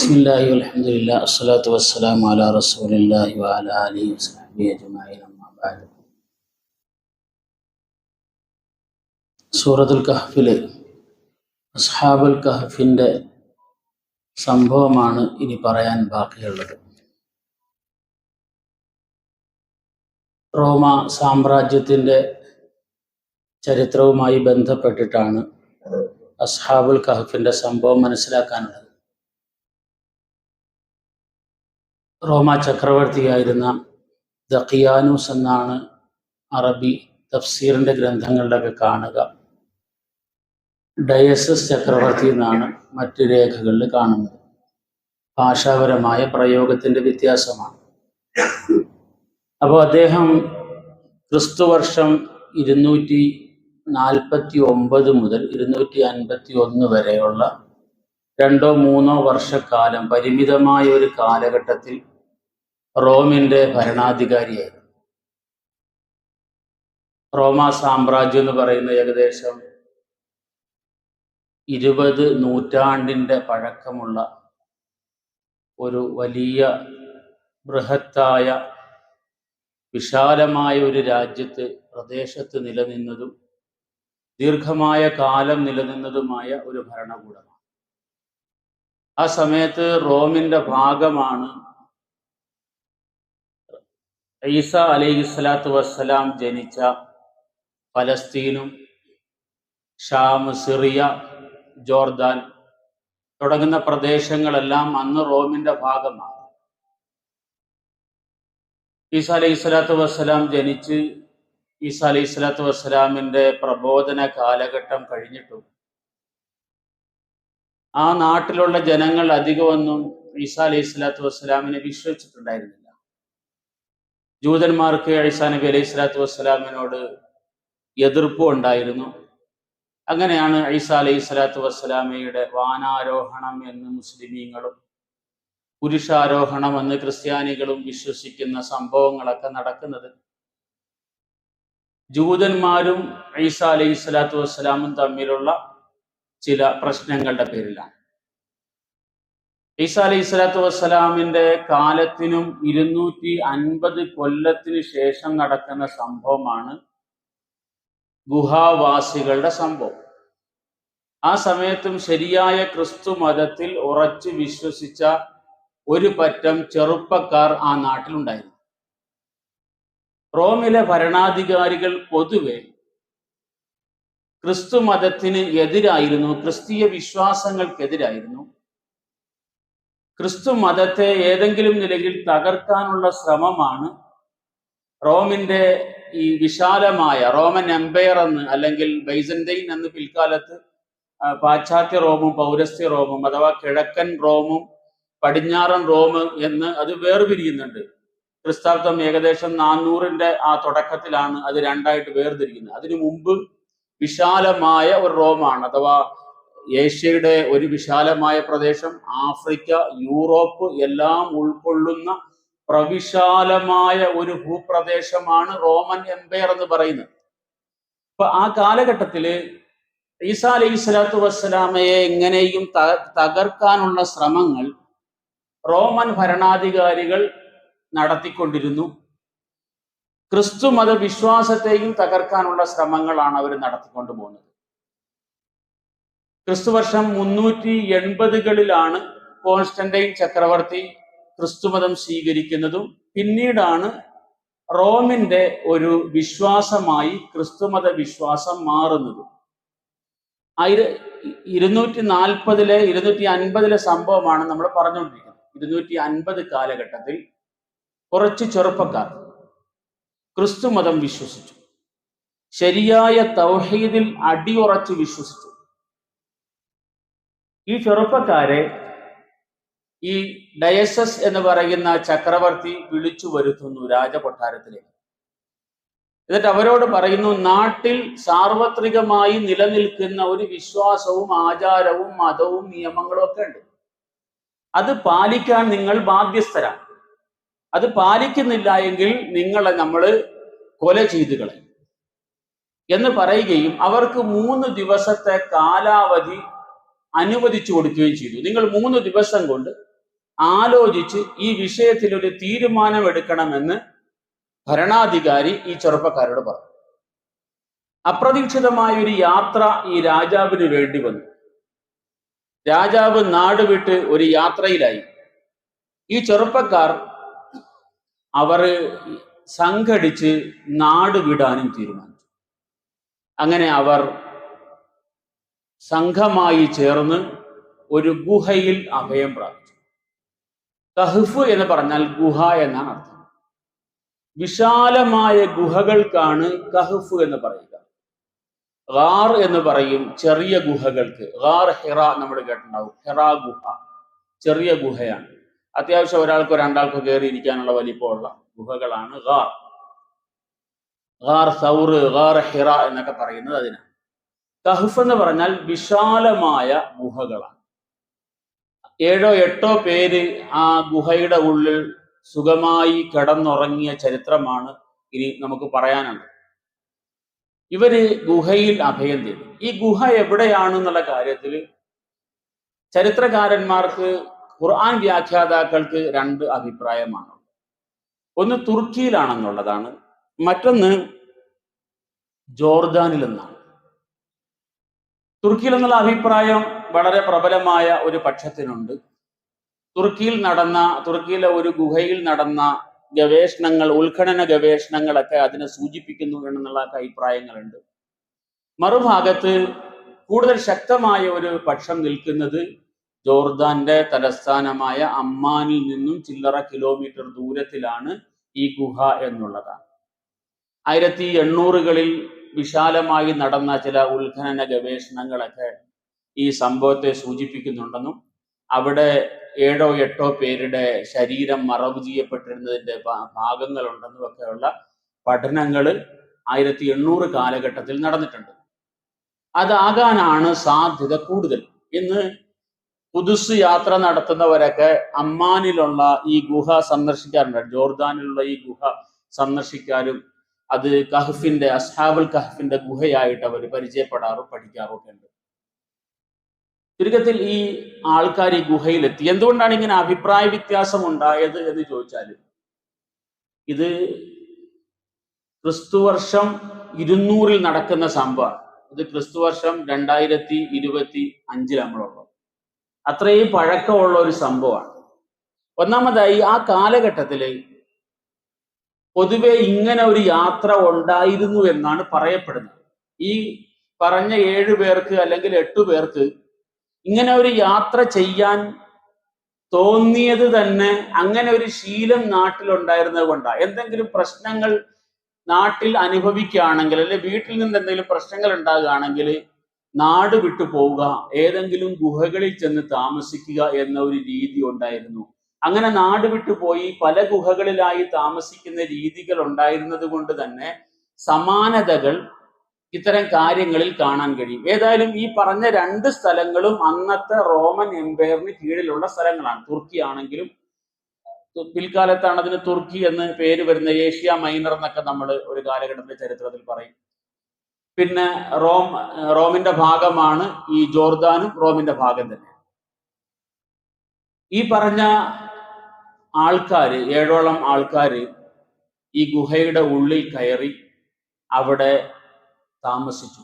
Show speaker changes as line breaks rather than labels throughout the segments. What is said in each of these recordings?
ബിസ്മില്ലാഹി വൽഹംദുലില്ലാ അസ്സലാത്തു വസ്സലാമു അലാ റസൂലില്ലാഹി വഅലാ ആലിഹി വസഹ്ബിഹി അജ്മഈൻ അമ്മാ ബഅദ്. സൂറത്തുൽ കഹ്ഫിലെ അസ്ഹാബുൽ കഹ്ഫിൻ്റെ സംഭവമാണ് ഇനി പറയാൻ ബാക്കിയുള്ളത്. റോമ സാമ്രാജ്യത്തിൻ്റെ ചരിത്രവുമായി ബന്ധപ്പെട്ടിട്ടാണ് അസ്ഹാബുൽ കഹ്ഫിൻ്റെ സംഭവം മനസ്സിലാക്കാനുള്ളത്. റോമ ചക്രവർത്തിയായിരുന്ന ദഖിയാനൂസ് എന്നാണ് അറബി തഫ്സീറിൻ്റെ ഗ്രന്ഥങ്ങളിലൊക്കെ കാണുക. ഡയസസ് ചക്രവർത്തി എന്നാണ് മറ്റ് രേഖകളിൽ കാണുന്നത്. ഭാഷാപരമായ പ്രയോഗത്തിൻ്റെ വ്യത്യാസമാണ്. അപ്പോൾ അദ്ദേഹം ക്രിസ്തുവർഷം 249 മുതൽ 251 വരെയുള്ള 2-3 വർഷക്കാലം പരിമിതമായ ഒരു കാലഘട്ടത്തിൽ റോമിൻ്റെ ഭരണാധികാരിയായിരുന്നു. റോമ സാമ്രാജ്യം എന്ന് പറയുന്ന ഏകദേശം 20 നൂറ്റാണ്ടിൻ്റെ പഴക്കമുള്ള ഒരു വലിയ ബൃഹത്തായ വിശാലമായ ഒരു പ്രദേശത്ത് നിലനിന്നതും ദീർഘമായ കാലം നിലനിന്നതുമായ ഒരു ഭരണകൂടമാണ്. ആ സമയത്ത് റോമിൻ്റെ ഭാഗമാണ് ഈസ അലൈഹിസ്സലാത്തു വസ്സലാം ജനിച്ച ഫലസ്തീനും ഷാം, സിറിയ, ജോർദാൻ തുടങ്ങുന്ന പ്രദേശങ്ങളെല്ലാം അന്ന് റോമിൻ്റെ ഭാഗമാണ്. ഈസ അലൈഹിസ്സലാത്തു വസ്സലാം ജനിച്ച് ഈസ അലൈഹിസ്സലാത്തു വസ്സലാമിൻ്റെ പ്രബോധന കാലഘട്ടം കഴിഞ്ഞിട്ടും ആ നാട്ടിലുള്ള ജനങ്ങൾ അധികമൊന്നും ഈസ അലൈഹിസ്സലാത്തു വസ്സലാമിനെ വിശ്വസിച്ചിട്ടുണ്ടായിരുന്നില്ല. ജൂതന്മാർക്ക് ഈസാ നബി അലൈഹിസ്സലാത്തു വസ്സലാമിനോട് എതിർപ്പും ഉണ്ടായിരുന്നു. അങ്ങനെയാണ് ഈസ അലൈഹിസ്സലാത്തു വസ്സലാമയുടെ വാനാരോഹണം എന്ന് മുസ്ലിമീങ്ങളും പുരുഷാരോഹണം എന്ന് ക്രിസ്ത്യാനികളും വിശ്വസിക്കുന്ന സംഭവങ്ങളൊക്കെ നടക്കുന്നത് ജൂതന്മാരും ഈസ അലൈഹിസ്സലാത്തു വസ്സലാമും തമ്മിലുള്ള ചില പ്രശ്നങ്ങളുടെ പേരിലാണ്. ഈസ അലൈഹിസ്സലാത്തു വസ്സലാമിൻ്റെ കാലത്തിനും 250 കൊല്ലത്തിന് ശേഷം നടക്കുന്ന സംഭവമാണ് ഗുഹാവാസികളുടെ സംഭവം. ആ സമയത്തും ശരിയായ ക്രിസ്തു മതത്തിൽ ഉറച്ചു വിശ്വസിച്ച ഒരു പറ്റം ചെറുപ്പക്കാർ ആ നാട്ടിലുണ്ടായിരുന്നു. റോമിലെ ഭരണാധികാരികൾ പൊതുവെ ക്രിസ്തു മതത്തിന് എതിരായിരുന്നു, ക്രിസ്തീയ വിശ്വാസങ്ങൾക്കെതിരായിരുന്നു. ക്രിസ്തു മതത്തെ ഏതെങ്കിലും നിലയിൽ തകർക്കാനുള്ള ശ്രമമാണ് റോമിൻ്റെ ഈ വിശാലമായ റോമൻ എംപയർ എന്ന്, അല്ലെങ്കിൽ ബൈസന്റൈൻ എന്ന് പിൽക്കാലത്ത് പാശ്ചാത്യ റോമും പൗരസ്ത്യ റോമും അഥവാ കിഴക്കൻ റോമും പടിഞ്ഞാറൻ റോം എന്ന് അത് വേർപിരിയുന്നുണ്ട്. ക്രിസ്താബ്ദം ഏകദേശം 400-ന്റെ ആ തുടക്കത്തിലാണ് അത് രണ്ടായിട്ട് വേർതിരിക്കുന്നത്. അതിനു മുമ്പ് വിശാലമായ ഒരു റോമാണ്, അഥവാ ഏഷ്യയുടെ ഒരു വിശാലമായ പ്രദേശം, ആഫ്രിക്ക, യൂറോപ്പ് എല്ലാം ഉൾക്കൊള്ളുന്ന പ്രവിശാലമായ ഒരു ഭൂപ്രദേശമാണ് റോമൻ എംപയർ എന്ന് പറയുന്നത്. അപ്പൊ ആ കാലഘട്ടത്തില് ഈസ അലൈഹിസ്സലാത്തു വസ്സലാമയെ എങ്ങനെയും തകർക്കാനുള്ള ശ്രമങ്ങൾ റോമൻ ഭരണാധികാരികൾ നടത്തിക്കൊണ്ടിരുന്നു. ക്രിസ്തു മതവിശ്വാസത്തെയും തകർക്കാനുള്ള ശ്രമങ്ങളാണ് അവർ നടത്തിക്കൊണ്ടു പോകുന്നത്. ക്രിസ്തുവർഷം 380-കളിലാണ് കോൺസ്റ്റന്റൈൻ ചക്രവർത്തി ക്രിസ്തുമതം സ്വീകരിക്കുന്നതും പിന്നീടാണ് റോമിൻ്റെ ഒരു വിശ്വാസമായി ക്രിസ്തുമത വിശ്വാസം മാറുന്നതും. 240-ലെ 250-ലെ സംഭവമാണ് നമ്മൾ പറഞ്ഞുകൊണ്ടിരിക്കുന്നത്. 250 കാലഘട്ടത്തിൽ കുറച്ച് ചെറുപ്പക്കാർ ക്രിസ്തുമതം വിശ്വസിച്ചു, ശരിയായ തൗഹീദിൽ അടിയുറച്ച് വിശ്വസിച്ചു. ഈ ചെറുപ്പക്കാരെ ഈ ഡയസസ് എന്ന് പറയുന്ന ചക്രവർത്തി വിളിച്ചു വരുത്തുന്നു രാജകൊട്ടാരത്തിലേക്ക്. എന്നിട്ട് അവരോട് പറയുന്നു, നാട്ടിൽ സാർവത്രികമായി നിലനിൽക്കുന്ന ഒരു വിശ്വാസവും ആചാരവും മതവും നിയമങ്ങളും ഒക്കെ ഉണ്ട്. അത് പാലിക്കാൻ നിങ്ങൾ ബാധ്യസ്ഥരാണ്. അത് പാലിക്കുന്നില്ല എങ്കിൽ നിങ്ങളെ നമ്മൾ കൊല ചെയ്തു കളയും എന്ന് പറയുകയും അവർക്ക് 3 ദിവസത്തെ കാലാവധി അനുവദിച്ചു കൊടുക്കുകയും ചെയ്തു. നിങ്ങൾ 3 ദിവസം കൊണ്ട് ആലോചിച്ച് ഈ വിഷയത്തിൽ ഒരു തീരുമാനമെടുക്കണമെന്ന് ഭരണാധികാരി ഈ ചെറുപ്പക്കാരോട് പറഞ്ഞു. അപ്രതീക്ഷിതമായ ഒരു യാത്ര ഈ രാജാവിന് വേണ്ടി വന്നു. രാജാവ് നാട് വിട്ട് ഒരു യാത്രയിലായി. ഈ ചെറുപ്പക്കാർ അവർ സംഘടിച്ച് നാട് വിടാനും തീരുമാനിച്ചു. അങ്ങനെ അവർ സംഘമായി ചേർന്ന് ഒരു ഗുഹയിൽ അഭയം പ്രാപിച്ചു. കഹ്ഫ് എന്ന് പറഞ്ഞാൽ ഗുഹ എന്നാണ് അർത്ഥം. വിശാലമായ ഗുഹകൾക്കാണ് കഹ്ഫ് എന്ന് പറയുക. ഗാർ എന്ന് പറയും ചെറിയ ഗുഹകൾക്ക്. ഗാർ ഹിറ നമ്മൾ കേട്ടിട്ടുണ്ടാവും. ഹിറ ഗുഹ ചെറിയ ഗുഹയാണ്. അത്യാവശ്യം ഒരാൾക്കോ രണ്ടാൾക്കോ കയറി ഇരിക്കാനുള്ള വലിപ്പമുള്ള ഗുഹകളാണ് ഗാർ. ഗാർ സൗർ, ഗാർ ഹിറ എന്നൊക്കെ പറയുന്നത് അതിനാണ്. കഹ്ഫ് എന്ന് പറഞ്ഞാൽ വിശാലമായ ഗുഹകളാണ്. 7 or 8 പേര് ആ ഗുഹയുടെ ഉള്ളിൽ സുഖമായി കിടന്നുറങ്ങിയ ചരിത്രമാണ് ഇനി നമുക്ക് പറയാനുള്ളത്. ഇവര് ഗുഹയിൽ അഭയം തേടി. ഈ ഗുഹ എവിടെയാണെന്നുള്ള കാര്യത്തിൽ ചരിത്രകാരന്മാർക്ക്, ഖുർആൻ വ്യാഖ്യാതാക്കൾക്ക് 2 അഭിപ്രായമാണ്. ഒന്ന് തുർക്കിയിലാണെന്നുള്ളതാണ്, മറ്റൊന്ന് ജോർദാനിൽ നിന്നാണ്. തുർക്കിയിൽ എന്നുള്ള അഭിപ്രായം വളരെ പ്രബലമായ ഒരു പക്ഷത്തിനുണ്ട്. തുർക്കിയിലെ ഒരു ഗുഹയിൽ നടന്ന ഗവേഷണങ്ങൾ, ഉത്ഖനന ഗവേഷണങ്ങളൊക്കെ അതിനെ സൂചിപ്പിക്കുന്നു എന്നുള്ള അഭിപ്രായങ്ങളുണ്ട്. മറുഭാഗത്ത് കൂടുതൽ ശക്തമായ ഒരു പക്ഷം നിൽക്കുന്നത് ജോർദാന്റെ തലസ്ഥാനമായ അമ്മാനിൽ നിന്നും ചില്ലറ കിലോമീറ്റർ ദൂരത്തിലാണ് ഈ ഗുഹ എന്നുള്ളതാണ്. 1800കളിൽ വിശാലമായി നടന്ന ചില ഉത്ഖനന ഗവേഷണങ്ങളൊക്കെ ഈ സംഭവത്തെ സൂചിപ്പിക്കുന്നുണ്ടെന്നും അവിടെ 7 or 8 പേരുടെ ശരീരം മറവ് ചെയ്യപ്പെട്ടിരുന്നതിന്റെ ഭാഗങ്ങളുണ്ടെന്നും ഒക്കെയുള്ള പഠനങ്ങൾ 1800 കാലഘട്ടത്തിൽ നടന്നിട്ടുണ്ട്. അതാകാനാണ് സാധ്യത കൂടുതൽ. ഇന്ന് ഖുദ്സ് യാത്ര നടത്തുന്നവരൊക്കെ അമ്മാനിലുള്ള ഈ ഗുഹ സന്ദർശിക്കാറുണ്ട്. ജോർദാനിലുള്ള ഈ ഗുഹ സന്ദർശിക്കാനും അത് കഹ്ഫിന്റെ, അസ്ഹാബുൽ കഹ്ഫിന്റെ ഗുഹയായിട്ട് അവർ പരിചയപ്പെടാറും പഠിക്കാറും ഒക്കെ ഉണ്ട്. ചുരുക്കത്തിൽ ഈ ആൾക്കാർ ഈ ഗുഹയിലെത്തി. എന്തുകൊണ്ടാണ് ഇങ്ങനെ അഭിപ്രായ വ്യത്യാസം ഉണ്ടായത് എന്ന് ചോദിച്ചാൽ, ഇത് ക്രിസ്തുവർഷം 200 നടക്കുന്ന സംഭവമാണ്. ഇത് ക്രിസ്തുവർഷം 2025 നമ്മളുള്ളത്. അത്രയും പഴക്കമുള്ള ഒരു സംഭവമാണ്. ഒന്നാമതായി ആ കാലഘട്ടത്തിൽ പൊതുവെ ഇങ്ങനെ ഒരു യാത്ര ഉണ്ടായിരുന്നു എന്നാണ് പറയപ്പെടുന്നത്. ഈ പറഞ്ഞ 7 പേർക്ക് അല്ലെങ്കിൽ 8 പേർക്ക് ഇങ്ങനെ ഒരു യാത്ര ചെയ്യാൻ തോന്നിയത് തന്നെ അങ്ങനെ ഒരു ശീലം നാട്ടിലുണ്ടായിരുന്നത് കൊണ്ടാണ്. എന്തെങ്കിലും പ്രശ്നങ്ങൾ നാട്ടിൽ അനുഭവിക്കുകയാണെങ്കിൽ, അല്ലെ വീട്ടിൽ നിന്ന് എന്തെങ്കിലും പ്രശ്നങ്ങൾ ഉണ്ടാകുകയാണെങ്കിൽ നാട് വിട്ടു പോവുക, ഏതെങ്കിലും ഗുഹകളിൽ ചെന്ന് താമസിക്കുക എന്ന ഒരു രീതി ഉണ്ടായിരുന്നു. അങ്ങനെ നാട് വിട്ടുപോയി പല ഗുഹകളിലായി താമസിക്കുന്ന രീതികൾ ഉണ്ടായിരുന്നത് കൊണ്ട് തന്നെ സമാനതകൾ ഇത്തരം കാര്യങ്ങളിൽ കാണാൻ കഴിയും. ഏതായാലും ഈ പറഞ്ഞ 2 സ്ഥലങ്ങളും അന്നത്തെ റോമൻ എംപയറിന് കീഴിലുള്ള സ്ഥലങ്ങളാണ്. തുർക്കി ആണെങ്കിലും, പിൽക്കാലത്താണ് അതിന് തുർക്കി എന്ന് പേര് വരുന്ന, ഏഷ്യ മൈനർ എന്നൊക്കെ നമ്മൾ ഒരു കാലഘട്ടത്തിന്റെ ചരിത്രത്തിൽ പറയും. പിന്നെ റോമിന്റെ ഭാഗമാണ് ഈ ജോർദാനും റോമിന്റെ ഭാഗം തന്നെ. ഈ പറഞ്ഞ ആൾക്കാര്, 7ഓളം ആൾക്കാര് ഈ ഗുഹയുടെ ഉള്ളിൽ കയറി അവിടെ താമസിച്ചു.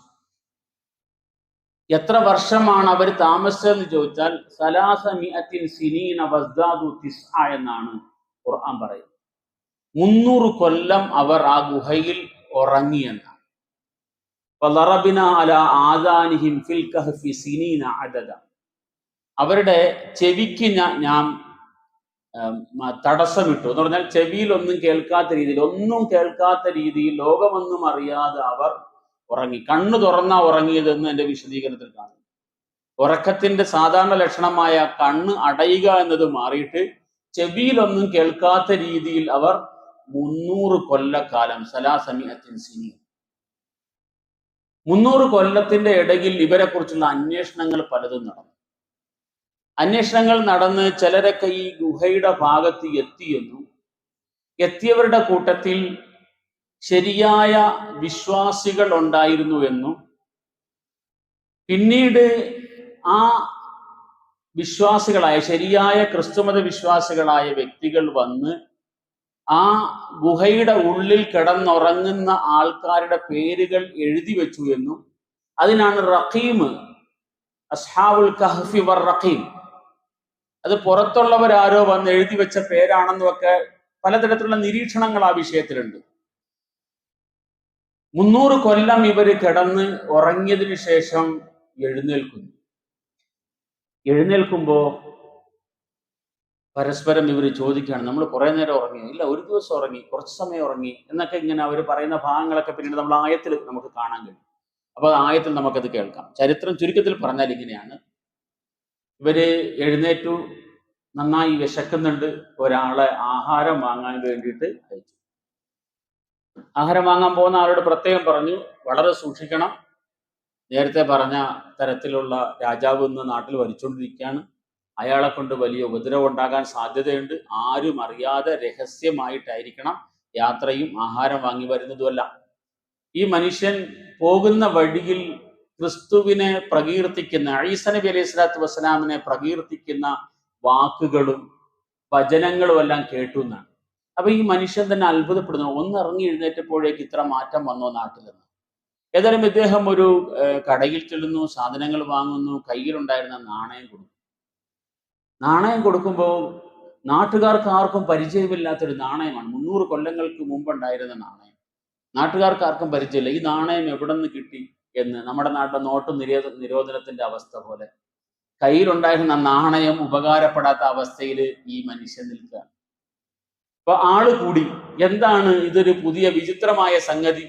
എത്ര വർഷമാണ് അവർ താമസിച്ചതെന്ന് ചോദിച്ചാൽ 300 സിനീന വസ്ദാദു തിസ്അ എന്നാണ് ഖുർആൻ പറയുന്നത്. 300 കൊല്ലം അവർ ആ ഗുഹയിൽ ഉറങ്ങിയെന്നാണ്. ഫളറബിന അലാ ആദാനിഹിം ഫിൽ കഹ്ഫി സിനീന അദദ. അവരുടെ ചെവിക്ക് ഞാൻ തടസ്സമിട്ടു എന്ന് പറഞ്ഞാൽ ചെവിയിൽ ഒന്നും കേൾക്കാത്ത രീതിയിൽ ലോകമൊന്നും അറിയാതെ അവർ ഉറങ്ങി. കണ്ണു തുറന്നാ ഉറങ്ങിയതെന്ന് എൻ്റെ വിശദീകരണത്തിൽ കാണുന്നു. ഉറക്കത്തിന്റെ സാധാരണ ലക്ഷണമായ കണ്ണ് അടയുക എന്നത് മാറിയിട്ട് ചെവിയിലൊന്നും കേൾക്കാത്ത രീതിയിൽ അവർ 300 കൊല്ലക്കാലം 300 കൊല്ലത്തിന്റെ ഇടയിൽ ഇവരെ കുറിച്ചുള്ള അന്വേഷണങ്ങൾ പലതും നടന്നു. അന്വേഷണങ്ങൾ നടന്ന് ചിലരൊക്കെ ഈ ഗുഹയുടെ ഭാഗത്ത് എത്തിയെന്നും, എത്തിയവരുടെ കൂട്ടത്തിൽ ശരിയായ വിശ്വാസികൾ ഉണ്ടായിരുന്നുവെന്നും, പിന്നീട് ആ വിശ്വാസികളായ ശരിയായ ക്രിസ്തുമത വിശ്വാസികളായ വ്യക്തികൾ വന്ന് ആ ഗുഹയുടെ ഉള്ളിൽ കിടന്നുറങ്ങുന്ന ആൾക്കാരുടെ പേരുകൾ എഴുതി വെച്ചു എന്നും അതിനാണ് റഖീം, അസ്ഹാബുൽ കഹ്ഫി വർ റഖീം, അത് പുറത്തുള്ളവരാരോ വന്ന് എഴുതി വെച്ച പേരാണെന്നും ഒക്കെ പലതരത്തിലുള്ള നിരീക്ഷണങ്ങൾ ആ വിഷയത്തിലുണ്ട്. 300 കൊല്ലം ഇവര് കിടന്ന് ഉറങ്ങിയതിനു ശേഷം എഴുന്നേൽക്കുന്നു. എഴുന്നേൽക്കുമ്പോ പരസ്പരം ഇവർ ചോദിക്കുകയാണ്, നമ്മൾ കുറെ നേരം ഉറങ്ങി? ഇല്ല, ഒരു ദിവസം ഉറങ്ങി, കുറച്ച് സമയം ഉറങ്ങി എന്നൊക്കെ ഇങ്ങനെ അവർ പറയുന്ന ഭാഗങ്ങളൊക്കെ പിന്നീട് നമ്മൾ ആയത്തിൽ നമുക്ക് കാണാൻ കഴിയും. അപ്പൊ ആയത്തിൽ നമുക്കത് കേൾക്കാം. ചരിത്രം ചുരുക്കത്തിൽ പറഞ്ഞാൽ ഇങ്ങനെയാണ്: ഇവര് എഴുന്നേറ്റു, നന്നായി വിശക്കുന്നുണ്ട്, ഒരാളെ ആഹാരം വാങ്ങാൻ വേണ്ടിയിട്ട് അയച്ചു. ആഹാരം വാങ്ങാൻ പോകുന്ന ആളോട് പ്രത്യേകം പറഞ്ഞു, വളരെ സൂക്ഷിക്കണം, നേരത്തെ പറഞ്ഞ തരത്തിലുള്ള രാജാവ് ഇന്ന് നാട്ടിൽ ഭരിച്ചുകൊണ്ടിരിക്കുകയാണ്, അയാളെ കൊണ്ട് വലിയ ഉപദ്രവം ഉണ്ടാകാൻ സാധ്യതയുണ്ട്, ആരും അറിയാതെ രഹസ്യമായിട്ടായിരിക്കണം യാത്രയും ആഹാരം വാങ്ങി വരുന്നതുമല്ല. ഈ മനുഷ്യൻ പോകുന്ന വഴിയിൽ ക്രിസ്തുവിനെ പ്രകീർത്തിക്കുന്ന, ഈസാ നബി അലൈഹി സ്വലാത്തു വസ്സലാമിനെ പ്രകീർത്തിക്കുന്ന വാക്കുകളും വചനങ്ങളും എല്ലാം കേട്ടു എന്നാണ്. അപ്പൊ ഈ മനുഷ്യൻ തന്നെ അത്ഭുതപ്പെടുന്നു, ഒന്ന് ഇറങ്ങി എഴുന്നേറ്റപ്പോഴേക്ക് ഇത്ര മാറ്റം വന്നോ നാട്ടിലെന്ന്. ഏതായാലും ഇദ്ദേഹം ഒരു കടയിൽ ചെല്ലുന്നു, സാധനങ്ങൾ വാങ്ങുന്നു, കയ്യിലുണ്ടായിരുന്ന നാണയം കൊടുക്കും. നാണയം കൊടുക്കുമ്പോൾ നാട്ടുകാർക്ക് ആർക്കും പരിചയമില്ലാത്തൊരു നാണയമാണ്. 300 കൊല്ലങ്ങൾക്ക് മുമ്പുണ്ടായിരുന്ന നാണയം. നാട്ടുകാർക്ക് ആർക്കും പരിചയമില്ല. ഈ നാണയം എവിടെ നിന്ന് കിട്ടി എന്ന്. നമ്മുടെ നാട്ടിലെ നോട്ട് നിരോധനത്തിന്റെ അവസ്ഥ പോലെ കയ്യിലുണ്ടായിരുന്ന നാണയം ഉപകാരപ്പെടാത്ത അവസ്ഥയിൽ ഈ മനുഷ്യൻ നിൽക്കുകയാണ്. അപ്പൊ ആള് കൂടി, എന്താണ് ഇതൊരു പുതിയ വിചിത്രമായ സംഗതി,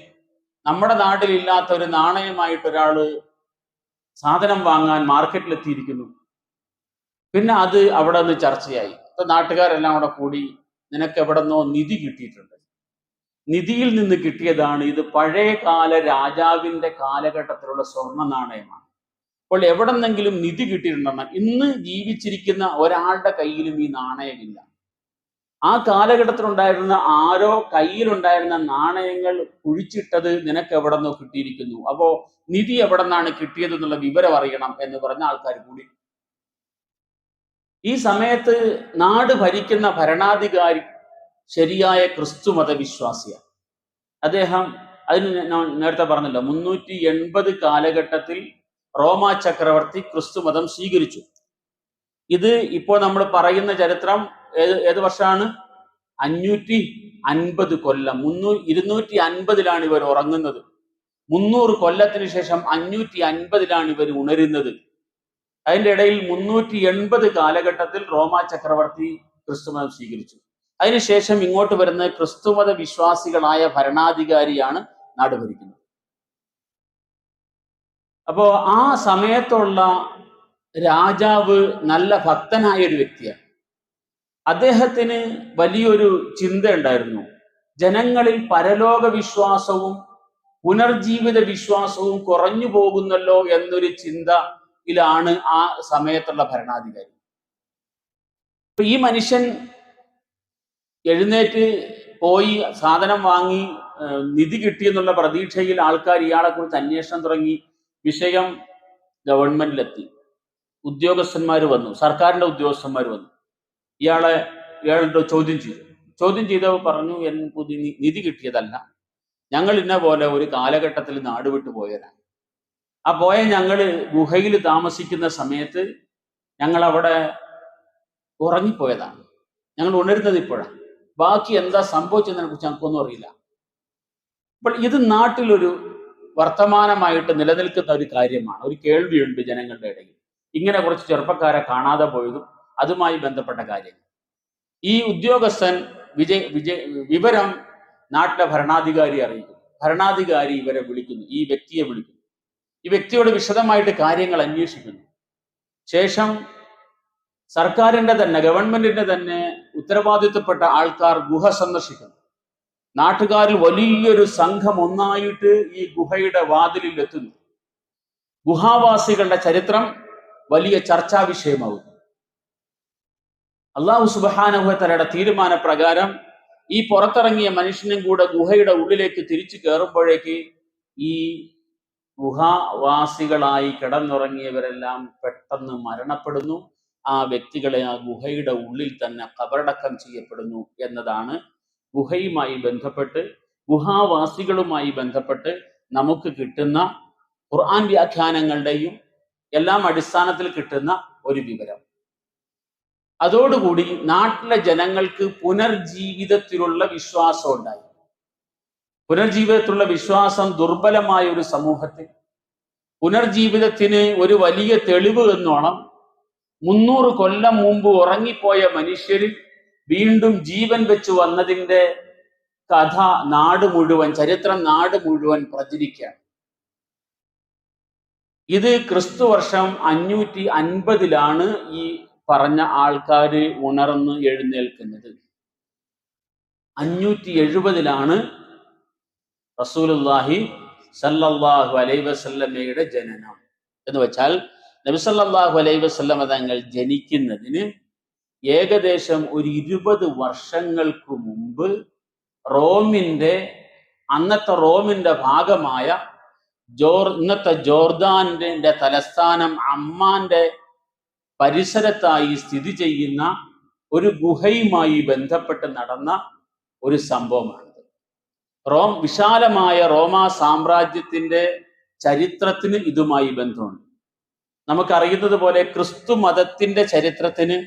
നമ്മുടെ നാട്ടിലില്ലാത്ത ഒരു നാണയമായിട്ട് ഒരാള് സാധനം വാങ്ങാൻ മാർക്കറ്റിലെത്തിയിരിക്കുന്നു. പിന്നെ അത് അവിടെ നിന്ന് ചർച്ചയായി. അപ്പൊ നാട്ടുകാരെല്ലാം അവിടെ കൂടി, നിനക്ക് എവിടെ നിന്നോ നിധി കിട്ടിയിട്ടുണ്ട്, നിധിയിൽ നിന്ന് കിട്ടിയതാണ്, ഇത് പഴയകാല രാജാവിന്റെ കാലഘട്ടത്തിലുള്ള സ്വർണ്ണ നാണയമാണ്. അപ്പോൾ എവിടെ നിന്നെങ്കിലും നിധി കിട്ടിയിട്ടുണ്ടെന്ന്. ഇന്ന് ജീവിച്ചിരിക്കുന്ന ഒരാളുടെ കയ്യിലും ഈ നാണയമില്ല. ആ കാലഘട്ടത്തിലുണ്ടായിരുന്ന ആരോ കയ്യിലുണ്ടായിരുന്ന നാണയങ്ങൾ കുഴിച്ചിട്ടത് നിനക്ക് എവിടെ നിന്നോ കിട്ടിയിരിക്കുന്നു, അപ്പോ നിധി എവിടെ നിന്നാണ് കിട്ടിയത് എന്നുള്ള വിവരം അറിയണം എന്ന് പറഞ്ഞ ആൾക്കാർ കൂടി. ഈ സമയത്ത് നാട് ഭരിക്കുന്ന ഭരണാധികാരി ശരിയായ ക്രിസ്തു മതവിശ്വാസിയാണ്. അദ്ദേഹം, അതിന് ഞാൻ നേരത്തെ പറഞ്ഞല്ലോ, 380 കാലഘട്ടത്തിൽ റോമാ ചക്രവർത്തി ക്രിസ്തു മതം സ്വീകരിച്ചു. ഇത് ഇപ്പോൾ നമ്മൾ പറയുന്ന ചരിത്രം ഏത് വർഷമാണ്? 550 കൊല്ലം. 250 ഇവർ ഉറങ്ങുന്നത്. 300 കൊല്ലത്തിന് ശേഷം 550 ഇവർ ഉണരുന്നത്. അതിൻ്റെ ഇടയിൽ 380 കാലഘട്ടത്തിൽ റോമാ ചക്രവർത്തി ക്രിസ്തുമതം സ്വീകരിച്ചു. അതിനുശേഷം ഇങ്ങോട്ട് വരുന്ന ക്രിസ്തുമത വിശ്വാസികളായ ഭരണാധികാരിയാണ് നാട് ഭരിക്കുന്നത്. അപ്പോ ആ സമയത്തുള്ള രാജാവ് നല്ല ഭക്തനായ ഒരു വ്യക്തിയാണ്. അദ്ദേഹത്തിന് വലിയൊരു ചിന്ത ഉണ്ടായിരുന്നു. ജനങ്ങളിൽ പരലോക വിശ്വാസവും പുനർജീവിത വിശ്വാസവും കുറഞ്ഞു പോകുന്നല്ലോ എന്നൊരു ചിന്തയിലാണ് ആ സമയത്തുള്ള ഭരണാധികാരി. അപ്പൊ ഈ മനുഷ്യൻ എഴുന്നേറ്റ് പോയി സാധനം വാങ്ങി നിധി കിട്ടിയെന്നുള്ള പ്രതീക്ഷയിൽ ആൾക്കാർ ഇയാളെ കുറിച്ച് അന്വേഷണം തുടങ്ങി. വിഷയം ഗവൺമെന്റിലെത്തി. ഉദ്യോഗസ്ഥന്മാർ വന്നു, സർക്കാരിന്റെ ഉദ്യോഗസ്ഥന്മാർ വന്നു. ഇയാളുടെ ചോദ്യം ചെയ്തവർ പറഞ്ഞു, നിധി കിട്ടിയതല്ല, ഞങ്ങൾ ഇന്ന പോലെ ഒരു കാലഘട്ടത്തിൽ നാട് വിട്ടു പോയതാണ്. ആ പോയ ഞങ്ങൾ ഗുഹയിൽ താമസിക്കുന്ന സമയത്ത് ഞങ്ങൾ അവിടെ ഉറങ്ങിപ്പോയതാണ്, ഞങ്ങൾ ഉണരുന്നത് ഇപ്പോഴാണ്, ബാക്കി എന്താ സംഭവിച്ചതിനെ കുറിച്ച് ഞങ്ങൾക്കൊന്നും അറിയില്ല. അപ്പോൾ ഇത് നാട്ടിലൊരു വർത്തമാനമായിട്ട് നിലനിൽക്കുന്ന ഒരു കാര്യമാണ്. ഒരു കേൾവിയുണ്ട് ജനങ്ങളുടെ ഇടയിൽ, ഇങ്ങനെ കുറച്ച് ചെറുപ്പക്കാരെ കാണാതെ പോയതും അതുമായി ബന്ധപ്പെട്ട കാര്യങ്ങൾ. ഈ ഉദ്യോഗസ്ഥൻ വിവരം നാട്ടിലെ ഭരണാധികാരി അറിയിക്കുന്നു. ഭരണാധികാരി ഇവരെ വിളിക്കുന്നു, ഈ വ്യക്തിയെ വിളിക്കുന്നു. ഈ വ്യക്തിയോട് വിശദമായിട്ട് കാര്യങ്ങൾ അന്വേഷിക്കുന്നു. ശേഷം സർക്കാരിന്റെ തന്നെ, ഗവൺമെന്റിന്റെ തന്നെ ഉത്തരവാദിത്വപ്പെട്ട ആൾക്കാർ ഗുഹ സന്ദർശിക്കുന്നു. നാട്ടുകാരിൽ വലിയൊരു സംഘം ഒന്നായിട്ട് ഈ ഗുഹയുടെ വാതിലിൽ എത്തുന്നു. ഗുഹാവാസികളുടെ ചരിത്രം വലിയ ചർച്ചാ വിഷയമാകുന്നു. അല്ലാഹു സുബ്ഹാനഹു വ തആലയുടെ തീരുമാനപ്രകാരം ഈ പുറത്തിറങ്ങിയ മനുഷ്യനും കൂടെ ഗുഹയുടെ ഉള്ളിലേക്ക് തിരിച്ചു കയറുമ്പോഴേക്ക് ഈ ഗുഹാവാസികളായി കിടന്നുറങ്ങിയവരെല്ലാം പെട്ടെന്ന് മരണപ്പെടുന്നു. ആ വ്യക്തികളെ ആ ഗുഹയുടെ ഉള്ളിൽ തന്നെ കബറടക്കം ചെയ്യപ്പെടുന്നു എന്നതാണ് ഗുഹയുമായി ബന്ധപ്പെട്ട്, ഗുഹാവാസികളുമായി ബന്ധപ്പെട്ട് നമുക്ക് കിട്ടുന്ന ഖുർആൻ വ്യാഖ്യാനങ്ങളുടെയും എല്ലാം അടിസ്ഥാനത്തിൽ കിട്ടുന്ന ഒരു വിവരം. അതോടുകൂടി നാട്ടിലെ ജനങ്ങൾക്ക് പുനർജീവിതത്തിലുള്ള വിശ്വാസം ഉണ്ടായി. പുനർജീവിതത്തിലുള്ള വിശ്വാസം ദുർബലമായ ഒരു സമൂഹത്തിൽ പുനർജീവിതത്തിന് ഒരു വലിയ തെളിവ് എന്നോണം 300 കൊല്ലം മുമ്പ് ഉറങ്ങിപ്പോയ മനുഷ്യരിൽ വീണ്ടും ജീവൻ വെച്ച് വന്നതിന്റെ കഥ നാട് മുഴുവൻ, ചരിത്രം നാട് മുഴുവൻ പ്രചരിക്കുകയാണ്. ഇത് ക്രിസ്തു വർഷം 550 ഈ പറഞ്ഞ ആൾക്കാര് ഉണർന്ന് എഴുന്നേൽക്കുന്നത്. 570 റസൂലുള്ളാഹി സല്ലല്ലാഹു അലൈഹി വസല്ലമയുടെ ജനനം. എന്ന് വെച്ചാൽ നബി സല്ലല്ലാഹു അലൈഹി വസല്ലമ തങ്ങൾ ജനിക്കുന്നതിന് ഏകദേശം ഒരു 20 വർഷങ്ങൾക്ക് മുമ്പ് അന്നത്തെ റോമിന്റെ ഭാഗമായ ഇന്നത്തെ ജോർദാന്റെ തലസ്ഥാനം അമ്മാന്റെ പരിസരത്തായി സ്ഥിതി ചെയ്യുന്ന ഒരു ഗുഹയുമായി ബന്ധപ്പെട്ട് നടന്ന ഒരു സംഭവമാണിത്. വിശാലമായ റോമാ സാമ്രാജ്യത്തിന്റെ ചരിത്രത്തിന് ഇതുമായി ബന്ധമുണ്ട്. നമുക്കറിയുന്നത് പോലെ ക്രിസ്തു മതത്തിന്റെ ചരിത്രത്തിന്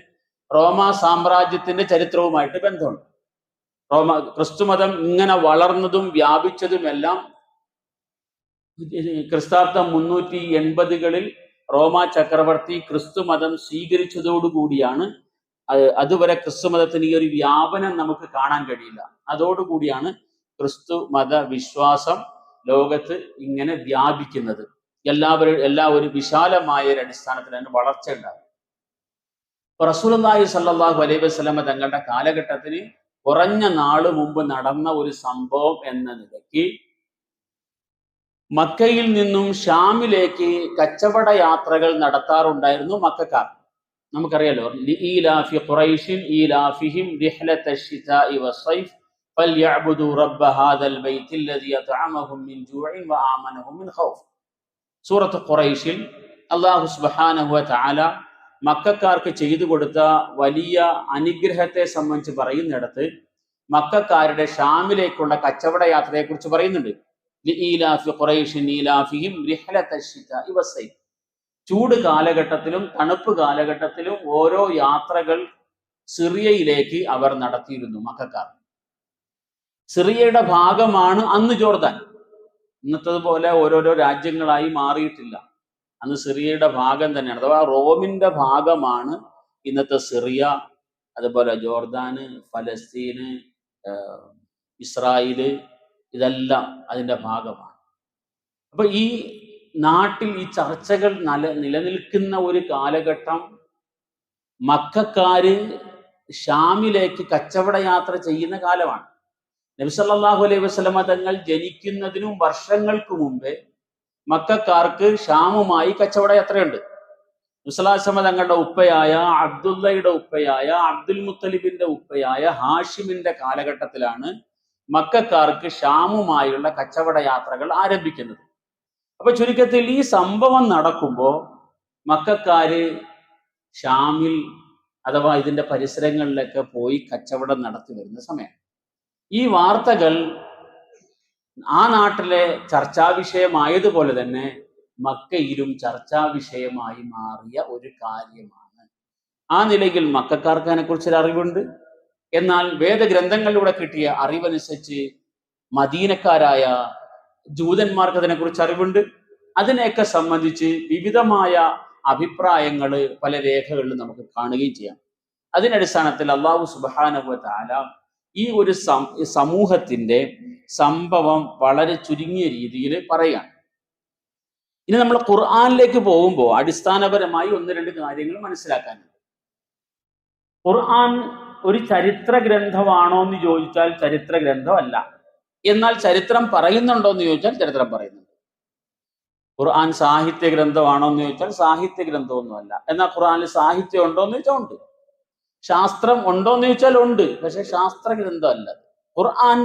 റോമാ സാമ്രാജ്യത്തിന്റെ ചരിത്രവുമായിട്ട് ബന്ധമുണ്ട്. ക്രിസ്തു മതം ഇങ്ങനെ വളർന്നതും വ്യാപിച്ചതുമെല്ലാം ക്രിസ്താബ്ദം 380-കളിൽ റോമാ ചക്രവർത്തി ക്രിസ്തു മതം സ്വീകരിച്ചതോടുകൂടിയാണ്. അതുവരെ ക്രിസ്തു മതത്തിന് ഈ ഒരു വ്യാപനം നമുക്ക് കാണാൻ കഴിയില്ല. അതോടുകൂടിയാണ് ക്രിസ്തു മത വിശ്വാസം ലോകത്ത് ഇങ്ങനെ വ്യാപിക്കുന്നത്. എല്ലാവരും വിശാലമായ ഒരു അടിസ്ഥാനത്തിൽ അതിന് വളർച്ച ഉണ്ടാകും. റസൂലുള്ളാഹി സ്വല്ലല്ലാഹു അലൈഹി വസല്ലമ തങ്ങളുടെ കാലഘട്ടത്തിന് കുറഞ്ഞ നാള് മുമ്പ് നടന്ന ഒരു സംഭവം എന്ന നിലയ്ക്ക് മക്കയിൽ നിന്നും ഷാമിലേക്ക് കച്ചവട യാത്രകൾ നടത്താറുണ്ടായിരുന്നു മക്കക്കാർ. നമുക്കറിയാലോ, ലീലാഫി ഖുറൈശിൻ ഈലാഫിഹിം റിഹ്ലതശ് ശിതാഇ വസ്സൈഫ് ഫൽയഅ്ബുദു റബ്ബ ഹാദൽ ബൈത്തിൽ ലദീ അത്അമഹും മിൻ ജൂഇൻ വആമനഹും മിൻ ഖൗഫ്. സൂറത്ത് ഖുറൈശിൽ അല്ലാഹു സുബ്ഹാനഹു വ തആല മക്കക്കാർക്ക് ചെയ്തു കൊടുത്ത വലിയ അനുഗ്രഹത്തെ സംബന്ധിച്ച് പറയുന്നിടത്ത് മക്കക്കാരുടെ ഷാമിലേക്കുള്ള കച്ചവട യാത്രയെക്കുറിച്ച് പറയുന്നുണ്ട്. ചൂട് കാലഘട്ടത്തിലും തണുപ്പ് കാലഘട്ടത്തിലും ഓരോ യാത്രകൾ സിറിയയിലേക്ക് അവർ നടത്തിയിരുന്നു മക്കക്കാർ. സിറിയയുടെ ഭാഗമാണ് അന്ന് ജോർദാൻ. ഇന്നത്തതുപോലെ ഓരോരോ രാജ്യങ്ങളായി മാറിയിട്ടില്ല. അന്ന് സിറിയയുടെ ഭാഗം തന്നെയാണ്, അഥവാ റോമിന്റെ ഭാഗമാണ് ഇന്നത്തെ സിറിയ, അതുപോലെ ജോർദാന്, ഫലസ്തീന്, ഇസ്രായേല്, ഇതെല്ലാം അതിന്റെ ഭാഗമാണ്. അപ്പൊ ഈ നാട്ടിൽ ഈ ചർച്ചകൾ നിലനിൽക്കുന്ന ഒരു കാലഘട്ടം മക്കക്കാര് ഷാമിലേക്ക് കച്ചവട യാത്ര ചെയ്യുന്ന കാലമാണ്. നബി സല്ലല്ലാഹു അലൈഹി വസല്ലമ തങ്ങൾ ജനിക്കുന്നതിനും വർഷങ്ങൾക്ക് മുമ്പേ മക്കക്കാർക്ക് ഷാമുമായി കച്ചവട യാത്രയുണ്ട്. നബി സല്ലല്ലാഹു അലൈഹി വസല്ലമ തങ്ങളുടെ ഉപ്പയായ അബ്ദുള്ളയുടെ ഉപ്പയായ അബ്ദുൽ മുത്തലിബിന്റെ ഉപ്പയായ ഹാഷിമിന്റെ കാലഘട്ടത്തിലാണ് മക്കക്കാർക്ക് ഷാമുമായുള്ള കച്ചവട യാത്രകൾ ആരംഭിക്കുന്നത്. അപ്പൊ ചുരുക്കത്തിൽ ഈ സംഭവം നടക്കുമ്പോൾ മക്കക്കാര് ഷാമിൽ അഥവാ ഇതിന്റെ പരിസരങ്ങളിലൊക്കെ പോയി കച്ചവടം നടത്തി വരുന്ന സമയം ഈ വാർത്തകൾ ആ നാട്ടിലെ ചർച്ചാ വിഷയമായതുപോലെ തന്നെ മക്കയിലും ചർച്ചാ വിഷയമായി മാറിയ ഒരു കാര്യമാണ്. ആ നിലയിൽ മക്കക്കാർക്ക് അതിനെക്കുറിച്ചൊരു അറിവുണ്ട്. എന്നാൽ വേദഗ്രന്ഥങ്ങളിലൂടെ കിട്ടിയ അറിവനുസരിച്ച് മദീനക്കാരായ ജൂതന്മാർക്ക് അതിനെക്കുറിച്ച് അറിവുണ്ട്. അതിനെയൊക്കെ സംബന്ധിച്ച് വിവിധമായ അഭിപ്രായങ്ങൾ പല രേഖകളിലും നമുക്ക് കാണുകയും ചെയ്യാം. അതിനടിസ്ഥാനത്തിൽ അല്ലാഹു സുബ്ഹാനഹു വ തആല ഈ ഒരു സമൂഹത്തിന്റെ സംഭവം വളരെ ചുരുങ്ങിയ രീതിയിൽ പറയാം. ഇനി നമ്മൾ ഖുർആനിലേക്ക് പോകുമ്പോൾ അടിസ്ഥാനപരമായി 1-2 കാര്യങ്ങൾ മനസ്സിലാക്കാനുണ്ട്. ഖുർആൻ ഒരു ചരിത്ര ഗ്രന്ഥമാണോ എന്ന് ചോദിച്ചാൽ ചരിത്ര ഗ്രന്ഥമല്ല. എന്നാൽ ചരിത്രം പറയുന്നുണ്ടോ എന്ന് ചോദിച്ചാൽ ചരിത്രം പറയുന്നുണ്ട്. ഖുർആൻ സാഹിത്യ ഗ്രന്ഥമാണോ എന്ന് ചോദിച്ചാൽ സാഹിത്യ ഗ്രന്ഥമൊന്നുമല്ല. എന്നാൽ ഖുർആനിൽ സാഹിത്യം ഉണ്ടോ എന്ന് ചോദിച്ചാൽ ഉണ്ട്. ശാസ്ത്രം ഉണ്ടോ എന്ന് ചോദിച്ചാൽ ഉണ്ട്. പക്ഷെ ശാസ്ത്ര ഗ്രന്ഥമല്ല. ഖുർആൻ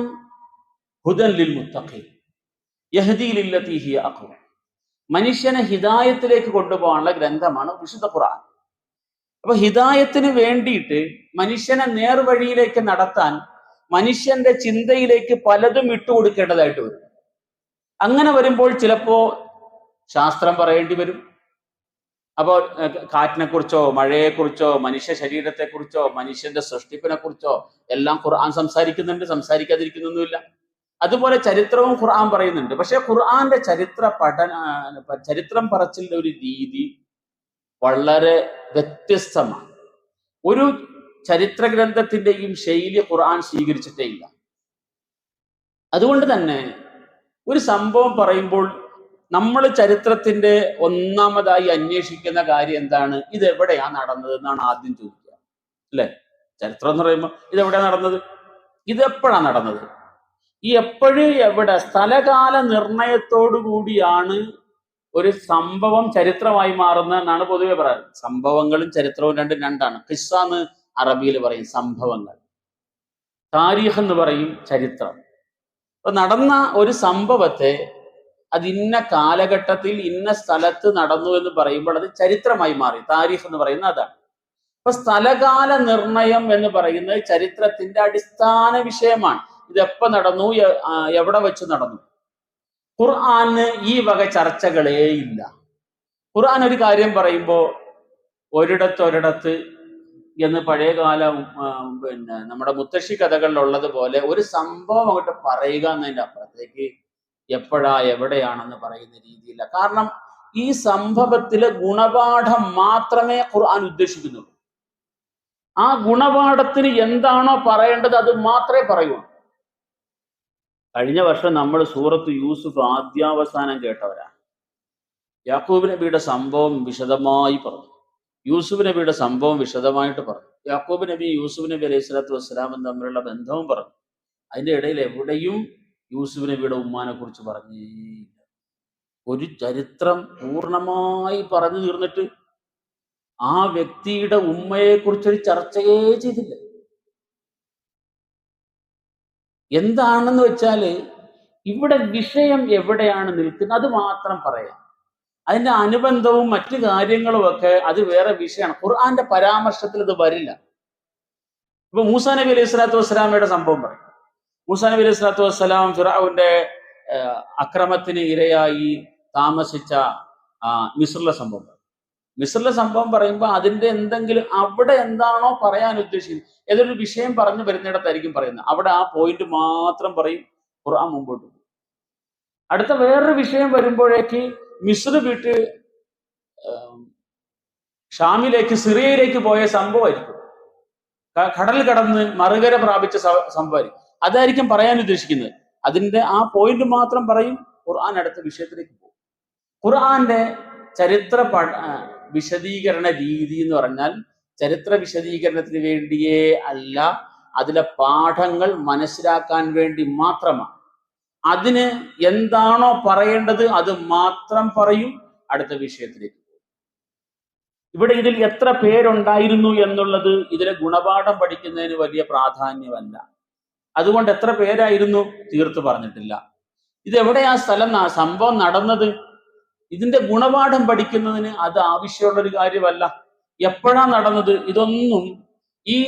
ഹുദൻ ലിൽ മുത്തഖീൻ യഹ്ദി ലില്ലതി ഹിയ അഖ്വം. മനുഷ്യനെ ഹിദായത്തിലേക്ക് കൊണ്ടുപോകാനുള്ള ഗ്രന്ഥമാണ് വിശുദ്ധ ഖുർആൻ. അപ്പൊ ഹിദായത്തിന് വേണ്ടിയിട്ട് മനുഷ്യനെ നേർവഴിയിലേക്ക് നടത്താൻ മനുഷ്യന്റെ ചിന്തയിലേക്ക് പലതും ഇട്ടുകൊടുക്കേണ്ടതായിട്ട് വരും. അങ്ങനെ വരുമ്പോൾ ചിലപ്പോ ശാസ്ത്രം പറയേണ്ടി വരും. അപ്പോൾ കാറ്റിനെ കുറിച്ചോ മഴയെക്കുറിച്ചോ മനുഷ്യ ശരീരത്തെക്കുറിച്ചോ മനുഷ്യന്റെ സൃഷ്ടിപ്പിനെ കുറിച്ചോ എല്ലാം ഖുർആൻ സംസാരിക്കുന്നുണ്ട്, സംസാരിക്കാതിരിക്കുന്നൊന്നുമില്ല. അതുപോലെ ചരിത്രവും ഖുർആൻ പറയുന്നുണ്ട്. പക്ഷെ ഖുർആന്റെ ചരിത്രം പറച്ചിലിന്റെ ഒരു രീതി വളരെ വ്യത്യസ്തമാണ്. ഒരു ചരിത്ര ഗ്രന്ഥത്തിന്റെയും ശൈലി ഖുർആൻ സ്വീകരിച്ചിട്ടേ ഇല്ല. അതുകൊണ്ട് തന്നെ ഒരു സംഭവം പറയുമ്പോൾ നമ്മൾ ചരിത്രത്തിന്റെ ഒന്നാമതായി അന്വേഷിക്കുന്ന കാര്യം എന്താണ്? ഇതെവിടെയാ നടന്നത് എന്നാണ് ആദ്യം ചോദിക്കുക, അല്ലെ? ചരിത്രം എന്ന് പറയുമ്പോൾ ഇതെവിടെയാ നടന്നത്, ഇതെപ്പോഴാണ് നടന്നത്, ഈ എപ്പോഴും എവിടെ, സ്ഥലകാല നിർണയത്തോടു കൂടിയാണ് ഒരു സംഭവം ചരിത്രമായി മാറുന്നത് എന്നാണ് പൊതുവെ പറയുന്നത്. സംഭവങ്ങളും ചരിത്രവും രണ്ടാണ്. ഖിസ്സ എന്ന് അറബിയിൽ പറയും സംഭവങ്ങൾ, താരീഖ് എന്ന് പറയും ചരിത്രം. അപ്പൊ നടന്ന ഒരു സംഭവത്തെ അത് ഇന്ന കാലഘട്ടത്തിൽ ഇന്ന സ്ഥലത്ത് നടന്നു എന്ന് പറയുമ്പോൾ അത് ചരിത്രമായി മാറി. താരീഖ് എന്ന് പറയുന്നത് അതാണ്. അപ്പൊ സ്ഥലകാല നിർണയം എന്ന് പറയുന്നത് ചരിത്രത്തിന്റെ അടിസ്ഥാന വിഷയമാണ്. ഇതെപ്പോ നടന്നു, എവിടെ വെച്ച് നടന്നു. ഖുർആന് ഈ വക ചർച്ചകളേ ഇല്ല. ഖുർആൻ ഒരു കാര്യം പറയുമ്പോൾ ഒരിടത്ത് എന്ന് പഴയകാല നമ്മുടെ മുത്തശ്ശി കഥകളിലുള്ളത് പോലെ ഒരു സംഭവം അങ്ങോട്ട് പറയുക എന്നതിൻ്റെ അപ്പുറത്തേക്ക് എപ്പോഴാ എവിടെയാണെന്ന് പറയുന്ന രീതിയില്ല. കാരണം ഈ സംഭവത്തിലെ ഗുണപാഠം മാത്രമേ ഖുർആൻ ഉദ്ദേശിക്കുന്നുള്ളൂ. ആ ഗുണപാഠത്തിന് എന്താണോ പറയേണ്ടത് അത് മാത്രമേ പറയൂ. കഴിഞ്ഞ വർഷം നമ്മൾ സൂറത്ത് യൂസുഫ് ആദ്യാവസാനം കേട്ടവരാ. യാക്കൂബ് നബിയുടെ സംഭവം വിശദമായി പറഞ്ഞു. യൂസുഫ് നബിയുടെ സംഭവം വിശദമായിട്ട് പറഞ്ഞു. യാക്കൂബ് നബി യൂസുഫ് നബി അലൈഹി സ്വലാത്തു വസ്സലാമും തമ്മിലുള്ള ബന്ധവും പറഞ്ഞു. അതിൻ്റെ ഇടയിൽ എവിടെയും യൂസുഫ് നബിയുടെ ഉമ്മാനെ കുറിച്ച് പറഞ്ഞില്ല. ഒരു ചരിത്രം പൂർണ്ണമായി പറഞ്ഞു തീർന്നിട്ട് ആ വ്യക്തിയുടെ ഉമ്മയെ കുറിച്ചൊരു ചർച്ചയേ ചെയ്തില്ല. എന്താണെന്ന് വെച്ചാല് ഇവിടെ വിഷയം എവിടെയാണ് നിൽക്കുന്നത് അത് മാത്രം പറയാം. അതിന്റെ അനുബന്ധവും മറ്റു കാര്യങ്ങളും ഒക്കെ അത് വേറെ വിഷയമാണ്. ഖുർആന്റെ പരാമർശത്തിൽ ഇത് വരില്ല. ഇപ്പൊ മൂസാ നബി അലൈഹി സ്വലാത്തു വസ്സലാമയുടെ സംഭവം പറയും. മൂസാ നബി അലൈഹി സ്വലാത്തു വസ്സലാം ഫിർഔന്റെ അക്രമത്തിന് ഇരയായി താമസിച്ച മിസ്രിലെ സംഭവം പറയും. മിസ്രിലെ സംഭവം പറയുമ്പോൾ അതിന്റെ എന്തെങ്കിലും അവിടെ എന്താണോ പറയാൻ ഉദ്ദേശിക്കുന്നത്, ഏതൊരു വിഷയം പറഞ്ഞു വരുന്നിടത്തായിരിക്കും പറയുന്നത്. അവിടെ ആ പോയിന്റ് മാത്രം പറയും, ഖുർആൻ മുമ്പോട്ട് പോകും. അടുത്ത വേറൊരു വിഷയം വരുമ്പോഴേക്ക് മിസ്ർ വിട്ട് ഷാമിലേക്ക് സിറിയയിലേക്ക് പോയ സംഭവമായിരിക്കും, കടൽ കടന്ന് മറുകര പ്രാപിച്ച സംഭവമായിരിക്കും. അതായിരിക്കും പറയാൻ ഉദ്ദേശിക്കുന്നത്. അതിന്റെ ആ പോയിന്റ് മാത്രം പറയും, ഖുർആൻ അടുത്ത വിഷയത്തിലേക്ക് പോകും. ഖുർആന്റെ ചരിത്ര വിശദീകരണ രീതി എന്ന് പറഞ്ഞാൽ ചരിത്ര വിശദീകരണത്തിന് വേണ്ടിയേ അല്ല, അതിലെ പാഠങ്ങൾ മനസ്സിലാക്കാൻ വേണ്ടി മാത്രമാണ്. അതിന് എന്താണോ പറയേണ്ടത് അത് മാത്രം പറയും, അടുത്ത വിഷയത്തിലേക്ക് പോകും. ഇവിടെ ഇതിൽ എത്ര പേരുണ്ടായിരുന്നു എന്നുള്ളത് ഇതിലെ ഗുണപാഠം പഠിക്കുന്നതിന് വലിയ പ്രാധാന്യമല്ല. അതുകൊണ്ട് എത്ര പേരായിരുന്നു തീർത്ത് പറഞ്ഞിട്ടില്ല. ഇതെവിടെയാ സ്ഥലം, സംഭവം നടന്നത്, ഇതിന്റെ ഗുണപാഠം പഠിക്കുന്നതിന് അത് ആവശ്യമുള്ളൊരു കാര്യമല്ല. എപ്പോഴാ നടന്നത്, ഇതൊന്നും ഈ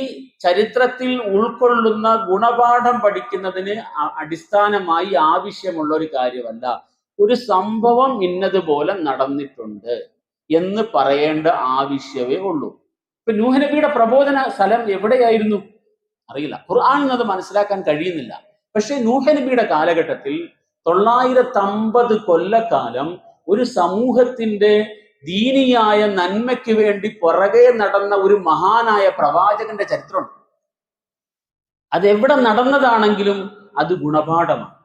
ചരിത്രത്തിൽ ഉൾക്കൊള്ളുന്ന ഗുണപാഠം പഠിക്കുന്നതിന് അടിസ്ഥാനമായി ആവശ്യമുള്ള ഒരു കാര്യമല്ല. ഒരു സംഭവം ഇന്നതുപോലെ നടന്നിട്ടുണ്ട് എന്ന് പറയേണ്ട ആവശ്യമേ ഉള്ളൂ. ഇപ്പൊ നൂഹ് നബിയുടെ പ്രബോധന സ്ഥലം എവിടെയായിരുന്നു അറിയില്ല, ഖുർആൻ അത് മനസ്സിലാക്കാൻ കഴിയുന്നില്ല. പക്ഷെ നൂഹ് നബിയുടെ കാലഘട്ടത്തിൽ 950 കൊല്ലക്കാലം ഒരു സമൂഹത്തിന്റെ ദീനിയായ നന്മയ്ക്ക് വേണ്ടി പുറകെ നടന്ന ഒരു മഹാനായ പ്രവാചകന്റെ ചരിത്രമുണ്ട്. അതെവിടെ നടന്നതാണെങ്കിലും അത് ഗുണപാഠമാണ്.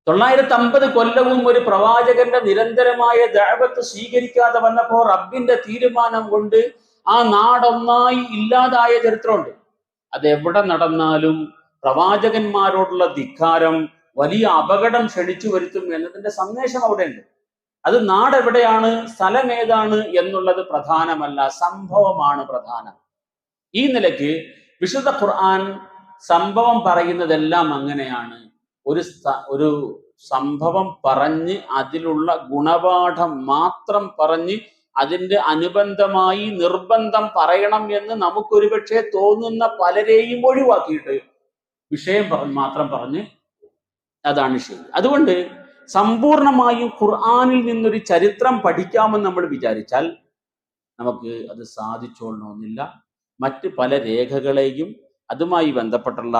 950 കൊല്ലവും ഒരു പ്രവാചകന്റെ നിരന്തരമായ ദഅവത്ത് സ്വീകരിക്കാതെ വന്നപ്പോൾ റബ്ബിന്റെ തീരുമാനം കൊണ്ട് ആ നാടൊന്നായി ഇല്ലാതായ ചരിത്രമുണ്ട്. അതെവിടെ നടന്നാലും പ്രവാചകന്മാരോടുള്ള ധിക്കാരം വലിയ അപകടം ക്ഷണിച്ചു വരുത്തും എന്നതിന്റെ സന്ദേശം അവിടെ ഉണ്ട്. അത് നാടെവിടെയാണ്, സ്ഥലം ഏതാണ് എന്നുള്ളത് പ്രധാനമല്ല, സംഭവമാണ് പ്രധാനം. ഈ നിലയ്ക്ക് വിശുദ്ധ ഖുർആൻ സംഭവം പറയുന്നതെല്ലാം അങ്ങനെയാണ്. ഒരു സംഭവം പറഞ്ഞ് അതിലുള്ള ഗുണപാഠം മാത്രം പറഞ്ഞ് അതിന്റെ അനുബന്ധമായി നിർബന്ധം പറയണം എന്ന് നമുക്കൊരുപക്ഷെ തോന്നുന്ന പലരെയും ഒഴിവാക്കിയിട്ട് വിഷയം മാത്രം പറഞ്ഞ് അതാണ് ശരി. അതുകൊണ്ട് സമ്പൂർണമായും ഖുർആനിൽ നിന്നൊരു ചരിത്രം പഠിക്കാമെന്ന് നമ്മൾ വിചാരിച്ചാൽ നമുക്ക് അത് സാധിച്ചോളണമെന്നില്ല. മറ്റ് പല രേഖകളെയും അതുമായി ബന്ധപ്പെട്ടുള്ള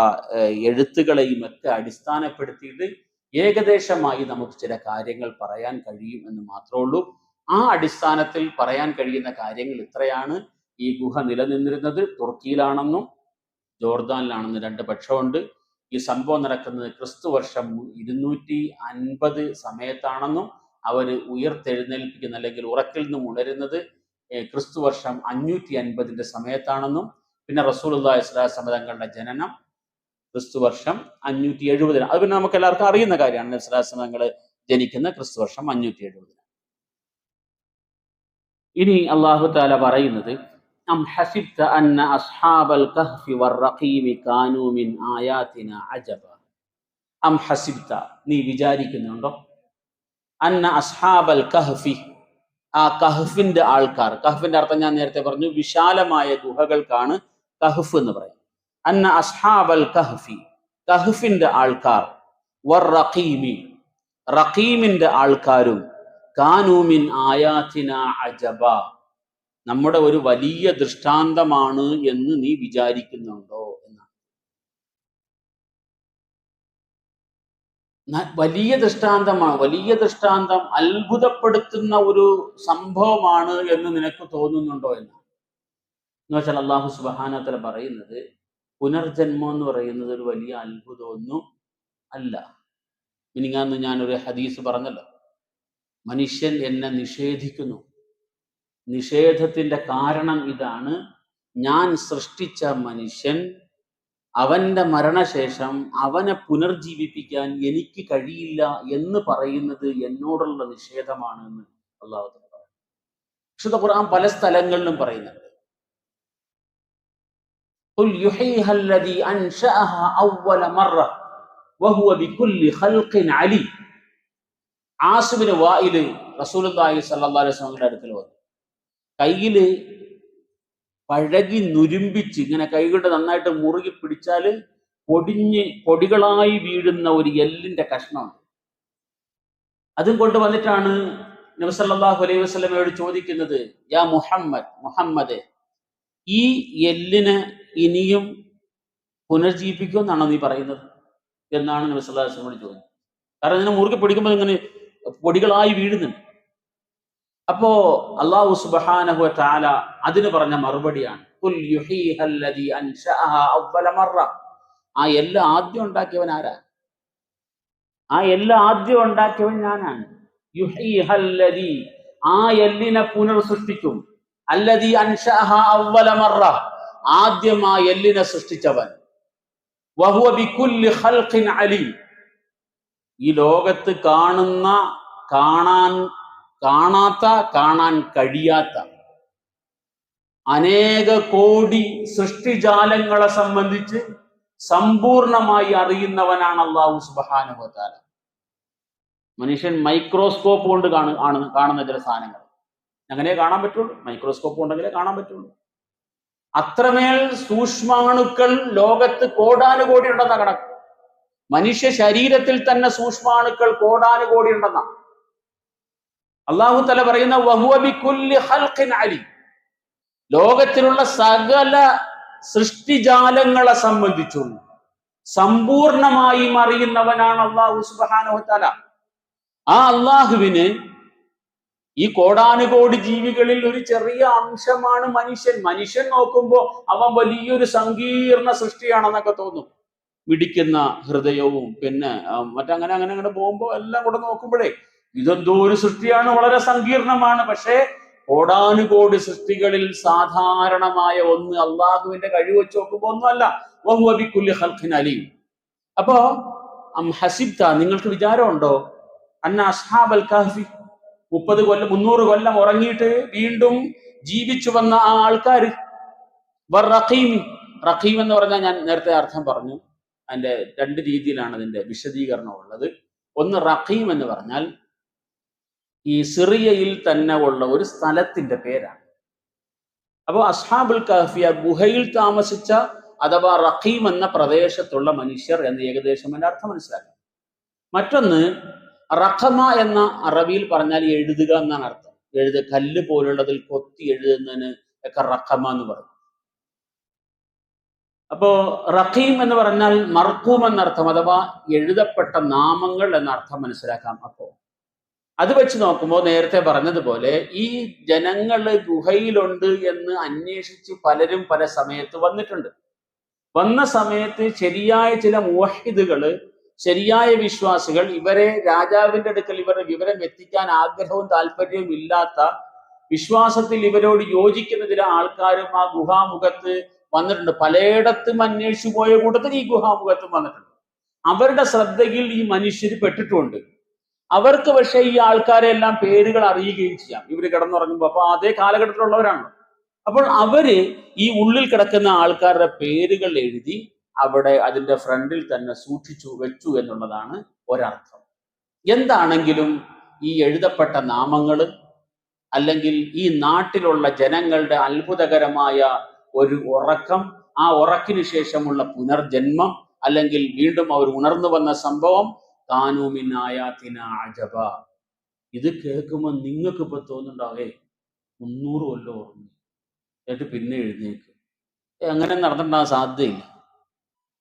എഴുത്തുകളെയും ഒക്കെ അടിസ്ഥാനപ്പെടുത്തിയിട്ട് ഏകദേശമായി നമുക്ക് ചില കാര്യങ്ങൾ പറയാൻ കഴിയും എന്ന് മാത്രമേ ഉള്ളൂ. ആ അടിസ്ഥാനത്തിൽ പറയാൻ കഴിയുന്ന കാര്യങ്ങൾ ഇത്രയാണ്. ഈ ഗുഹ നിലനിന്നിരുന്നത് തുർക്കിയിലാണെന്നും ജോർദാനിലാണെന്നും രണ്ട് പക്ഷമുണ്ട്. ഈ സംഭവം നടക്കുന്നത് ക്രിസ്തു വർഷം 250 സമയത്താണെന്നും അവർ ഉയർത്തെഴുന്നേൽപ്പിക്കുന്ന അല്ലെങ്കിൽ ഉറക്കിൽ നിന്നും ഉണരുന്നത് ക്രിസ്തു വർഷം 550 സമയത്താണെന്നും പിന്നെ റസൂലുള്ളാഹി സ്വല്ലല്ലാഹു അലൈഹി വസല്ലം തങ്ങളുടെ ജനനം ക്രിസ്തു വർഷം 570. അത് പിന്നെ നമുക്ക് എല്ലാവർക്കും അറിയുന്ന കാര്യമാണ്. നബി സ്വല്ലല്ലാഹു അലൈഹി വസല്ലം ജനിക്കുന്ന ക്രിസ്തു വർഷം 570. ഇനി അല്ലാഹു തആല പറയുന്നത് അം ഹസിബ്ത അന്ന അസ്ഹാബൽ കഹ്ഫി വറഖീമി കാനൂ മിൻ ആയാതിനാ അജബ. അം ഹസിബ്ത, നീ വിചാരിക്കുന്നുണ്ടോ, അന്ന അസ്ഹാബൽ കഹ്ഫി, ആ കഹ്ഫിന്റെ ആൾക്കാർ. കഹ്ഫിന്റെ അർത്ഥം ഞാൻ നേരത്തെ പറഞ്ഞു, വിശാലമായ ഗുഹകൾക്കാണ് കഹ്ഫ് എന്ന് പറയും. അന്ന അസ്ഹാബൽ കഹ്ഫി, കഹ്ഫിന്റെ ആൾക്കാർ, വറഖീമി, റഖീമിന്റെ ആൾക്കാരും, കാനൂ മിൻ ആയാതിനാ അജബ, നമ്മുടെ ഒരു വലിയ ദൃഷ്ടാന്തമാണ് എന്ന് നീ വിചാരിക്കുന്നുണ്ടോ എന്നാണ്. വലിയ ദൃഷ്ടാന്തമാണ്, വലിയ ദൃഷ്ടാന്തം, അത്ഭുതപ്പെടുത്തുന്ന ഒരു സംഭവമാണ് എന്ന് നിനക്ക് തോന്നുന്നുണ്ടോ എന്നാണ്. എന്ന് വെച്ചാൽ അല്ലാഹു സുബ്ഹാനഹു വ തആല പറയുന്നത് പുനർജന്മം എന്ന് പറയുന്നത് ഒരു വലിയ അത്ഭുതമൊന്നും അല്ല. മിനിങ്ങാന്ന് ഞാനൊരു ഹദീസ് പറഞ്ഞല്ലോ, മനുഷ്യൻ എന്നെ നിഷേധിക്കുന്നു. നിഷേധത്തിന്റെ കാരണം ഇതാണ്, ഞാൻ സൃഷ്ടിച്ച മനുഷ്യൻ അവന്റെ മരണശേഷം അവനെ പുനർജീവിപ്പിക്കാൻ എനിക്ക് കഴിയില്ല എന്ന് പറയുന്നത് എന്നോടുള്ള നിഷേധമാണ് എന്ന് അല്ലാഹു തആല പറയുന്നു. വിശുദ്ധ ഖുർആൻ പല സ്ഥലങ്ങളിലും പറയുന്നുണ്ട്. ഖുൽ യുഹീഹ അല്ലദീ അൻശഅഹാ അവ്വല മറ വഹുവ ബികുല്ലി ഖൽഖിൻ അലീം. ആസിം ഇബ്നു വായിൽ റസൂലുള്ളാഹി സ്വല്ലല്ലാഹു അലൈഹി വസല്ലമയുടെ അടുക്കൽ വന്നു. കയ്യില് പഴകി നുരുമ്പിച്ച് ഇങ്ങനെ കൈകൊണ്ട് നന്നായിട്ട് മുറുകി പിടിച്ചാൽ പൊടികളായി വീഴുന്ന ഒരു എല്ലിന്റെ കഷ്ണമുണ്ട്. അതും കൊണ്ടുവന്നിട്ടാണ് നബി സല്ലല്ലാഹു അലൈഹി വസല്ലമയോട് ചോദിക്കുന്നത്, യാ മുഹമ്മദ്, ഈ എല്ലിനെ ഇനിയും പുനർജീവിപ്പിക്കുമെന്നാണോ നീ പറയുന്നത് എന്നാണ് നബി സല്ലല്ലാഹു അലൈഹി വസല്ലമയോട് ചോദിച്ചത്. കാരണം ഇതിനെ മുറുകെ പിടിക്കുമ്പോൾ ഇങ്ങനെ പൊടികളായി വീഴുന്നുണ്ട്. അപ്പോ അല്ലാഹു സുബ്ഹാനഹു വ തആല അതിന് പറഞ്ഞ മറുപടിയാണ് ഖുൽ യുഹീഹ അല്ലദീ അൻശഅഹാ അവ്വല മറ. ആ എല്ലാം ആദ്യം ഉണ്ടാക്കിയവൻ ആരാ? ആ എല്ലാം ആദ്യം ഉണ്ടാക്കിയവൻ ഞാനാണ്. യുഹീഹ അല്ലദീ, ആ എല്ലിനെ പുനർ സൃഷ്ടിക്കും. അല്ലദീ അൻശഅഹാ അവ്വല മറ, ആദ്യം ആ എല്ലിനെ സൃഷ്ടിച്ചവൻ. വഹുവ ബികുല്ലി ഖൽഖിൻ അലീം, ഈ ലോകത്ത് കാണാൻ കഴിയാത്ത അനേക കോടി സൃഷ്ടിജാലങ്ങളെ സംബന്ധിച്ച് സമ്പൂർണമായി അറിയുന്നവനാണ് അല്ലാഹു സുബ്ഹാനഹു വ തആല. മനുഷ്യൻ മൈക്രോസ്കോപ്പ് കൊണ്ട് കാണുന്ന ചില സാധനങ്ങൾ അങ്ങനെ കാണാൻ പറ്റുള്ളൂ. മൈക്രോസ്കോപ്പ് ഉണ്ടെങ്കിലേ കാണാൻ പറ്റുള്ളൂ. അത്രമേൽ സൂക്ഷ്മാണുക്കൾ ലോകത്ത് കോടാനുകോടി ഉണ്ടെന്ന കണക്ക്. മനുഷ്യ ശരീരത്തിൽ തന്നെ സൂക്ഷ്മാണുക്കൾ കോടാനുകോടി ഉണ്ടെന്ന അല്ലാഹു തആല പറയുന്ന വഹുവ ബികുല്ലി ഖൽഖിൻ അലീം. ലോകത്തിലുള്ള സകല സൃഷ്ടിജാലങ്ങളെ സംബന്ധിച്ചും സമ്പൂർണമായും അറിയുന്നവനാണ് അല്ലാഹു സുബ്ഹാനഹു വ തആല. ആ അല്ലാഹുവിന് ഈ കോടാനുകോടി ജീവികളിൽ ഒരു ചെറിയ അംശമാണ് മനുഷ്യൻ. മനുഷ്യൻ നോക്കുമ്പോൾ അവൻ വലിയൊരു സങ്കീർണ സൃഷ്ടിയാണെന്നൊക്കെ തോന്നും. മിടിക്കുന്ന ഹൃദയവും പിന്നെ മറ്റങ്ങനെ അങ്ങനെ പോകുമ്പോൾ എല്ലാം കൂടെ നോക്കുമ്പോഴേ ഇതെന്തോ ഒരു സൃഷ്ടിയാണ്, വളരെ സങ്കീർണമാണ്. പക്ഷേ കോടാനുകോടി സൃഷ്ടികളിൽ സാധാരണമായ ഒന്ന് അള്ളാഹുവിന്റെ കഴിവ് വെച്ച് നോക്കുമ്പോൾ ഒന്നുമല്ല. വഹുവ ബികുല്ലി ഖൽഖിൻ അലീം. അപ്പോ അം ഹസിബ്ത, നിങ്ങൾക്ക് വിചാരമുണ്ടോ, അന്ന അസ്ഹാബൽ കഹ്ഫി, 300 കൊല്ലം ഉറങ്ങിയിട്ട് വീണ്ടും ജീവിച്ചു വന്ന ആ ആൾക്കാർ, റഖീം എന്ന് പറഞ്ഞാൽ ഞാൻ നേരത്തെ അർത്ഥം പറഞ്ഞു. അതിന്റെ രണ്ട് രീതിയിലാണ് അതിന്റെ വിശദീകരണം ഉള്ളത്. ഒന്ന്, റഖീം എന്ന് പറഞ്ഞാൽ ഈ സിറിയയിൽ തന്നെ ഉള്ള ഒരു സ്ഥലത്തിന്റെ പേരാണ്. അപ്പോൾ അസ്ഹാബുൽ കഹ്ഫിയ ഗുഹയിൽ താമസിച്ച അഥവാ റഖീം എന്ന പ്രദേശത്തുള്ള മനുഷ്യർ എന്ന് ഏകദേശം അതിന്റെ അർത്ഥം മനസ്സിലാക്കാം. മറ്റൊന്ന് റഖമ എന്ന അറബിയിൽ പറഞ്ഞാൽ എഴുതുക എന്നാണ് അർത്ഥം. കല്ല് പോലുള്ളതിൽ കൊത്തി എഴുതുന്നതിന് ഒക്കെ റഖമ എന്ന് പറയും. അപ്പോ റഖീം എന്ന് പറഞ്ഞാൽ മർഖൂം എന്നർത്ഥം, അഥവാ എഴുതപ്പെട്ട നാമങ്ങൾ എന്നർത്ഥം മനസ്സിലാക്കാം. അപ്പോ അത് വെച്ച് നോക്കുമ്പോൾ നേരത്തെ പറഞ്ഞതുപോലെ ഈ ജനങ്ങള് ഗുഹയിലുണ്ട് എന്ന് അന്വേഷിച്ച് പലരും പല സമയത്ത് വന്നിട്ടുണ്ട്. വന്ന സമയത്ത് ശരിയായ ചില മുവഹിദുകള്, ശരിയായ വിശ്വാസികൾ, ഇവരെ രാജാവിന്റെ അടുക്കൽ ഇവരുടെ വിവരം എത്തിക്കാൻ ആഗ്രഹവും താല്പര്യവും ഇല്ലാത്ത, വിശ്വാസത്തിൽ ഇവരോട് യോജിക്കുന്ന ചില ആൾക്കാരും ആ ഗുഹാമുഖത്ത് വന്നിട്ടുണ്ട്. പലയിടത്തും അന്വേഷിച്ചു പോയ കൂട്ടത്തിൽ ഈ ഗുഹാമുഖത്തും വന്നിട്ടുണ്ട്. അവരുടെ ശ്രദ്ധയിൽ ഈ മനുഷ്യർ പെട്ടിട്ടുമുണ്ട്. അവർക്ക് പക്ഷേ ഈ ആൾക്കാരെ എല്ലാം പേരുകൾ അറിയുകയും ചെയ്യാം, ഇവര് കിടന്നുറങ്ങുമ്പോൾ. അപ്പൊ അതേ കാലഘട്ടത്തിലുള്ളവരാണല്ലോ. അപ്പോൾ അവര് ഈ ഉള്ളിൽ കിടക്കുന്ന ആൾക്കാരുടെ പേരുകൾ എഴുതി അവിടെ അതിന്റെ ഫ്രണ്ടിൽ തന്നെ സൂക്ഷിച്ചു വെച്ചു എന്നുള്ളതാണ് ഒരർത്ഥം. എന്താണെങ്കിലും ഈ എഴുതപ്പെട്ട നാമങ്ങൾ അല്ലെങ്കിൽ ഈ നാട്ടിലുള്ള ജനങ്ങളുടെ അത്ഭുതകരമായ ഒരു ഉറക്കം, ആ ഉറക്കിന് ശേഷമുള്ള പുനർജന്മം, അല്ലെങ്കിൽ വീണ്ടും അവർ ഉണർന്നു വന്ന സംഭവം, കാനൂമിനായാതിന അജബ. ഇത് കേൾക്കുമ്പോൾ നിങ്ങൾക്ക് ഇപ്പൊ തോന്നുന്നുണ്ടാവേ 300 കൊല്ലം ഓർമ്മ, എന്നിട്ട് പിന്നെ എഴുന്നേക്ക്. അങ്ങനെ നടന്നിട്ടുണ്ടാകാൻ സാധ്യതയില്ല.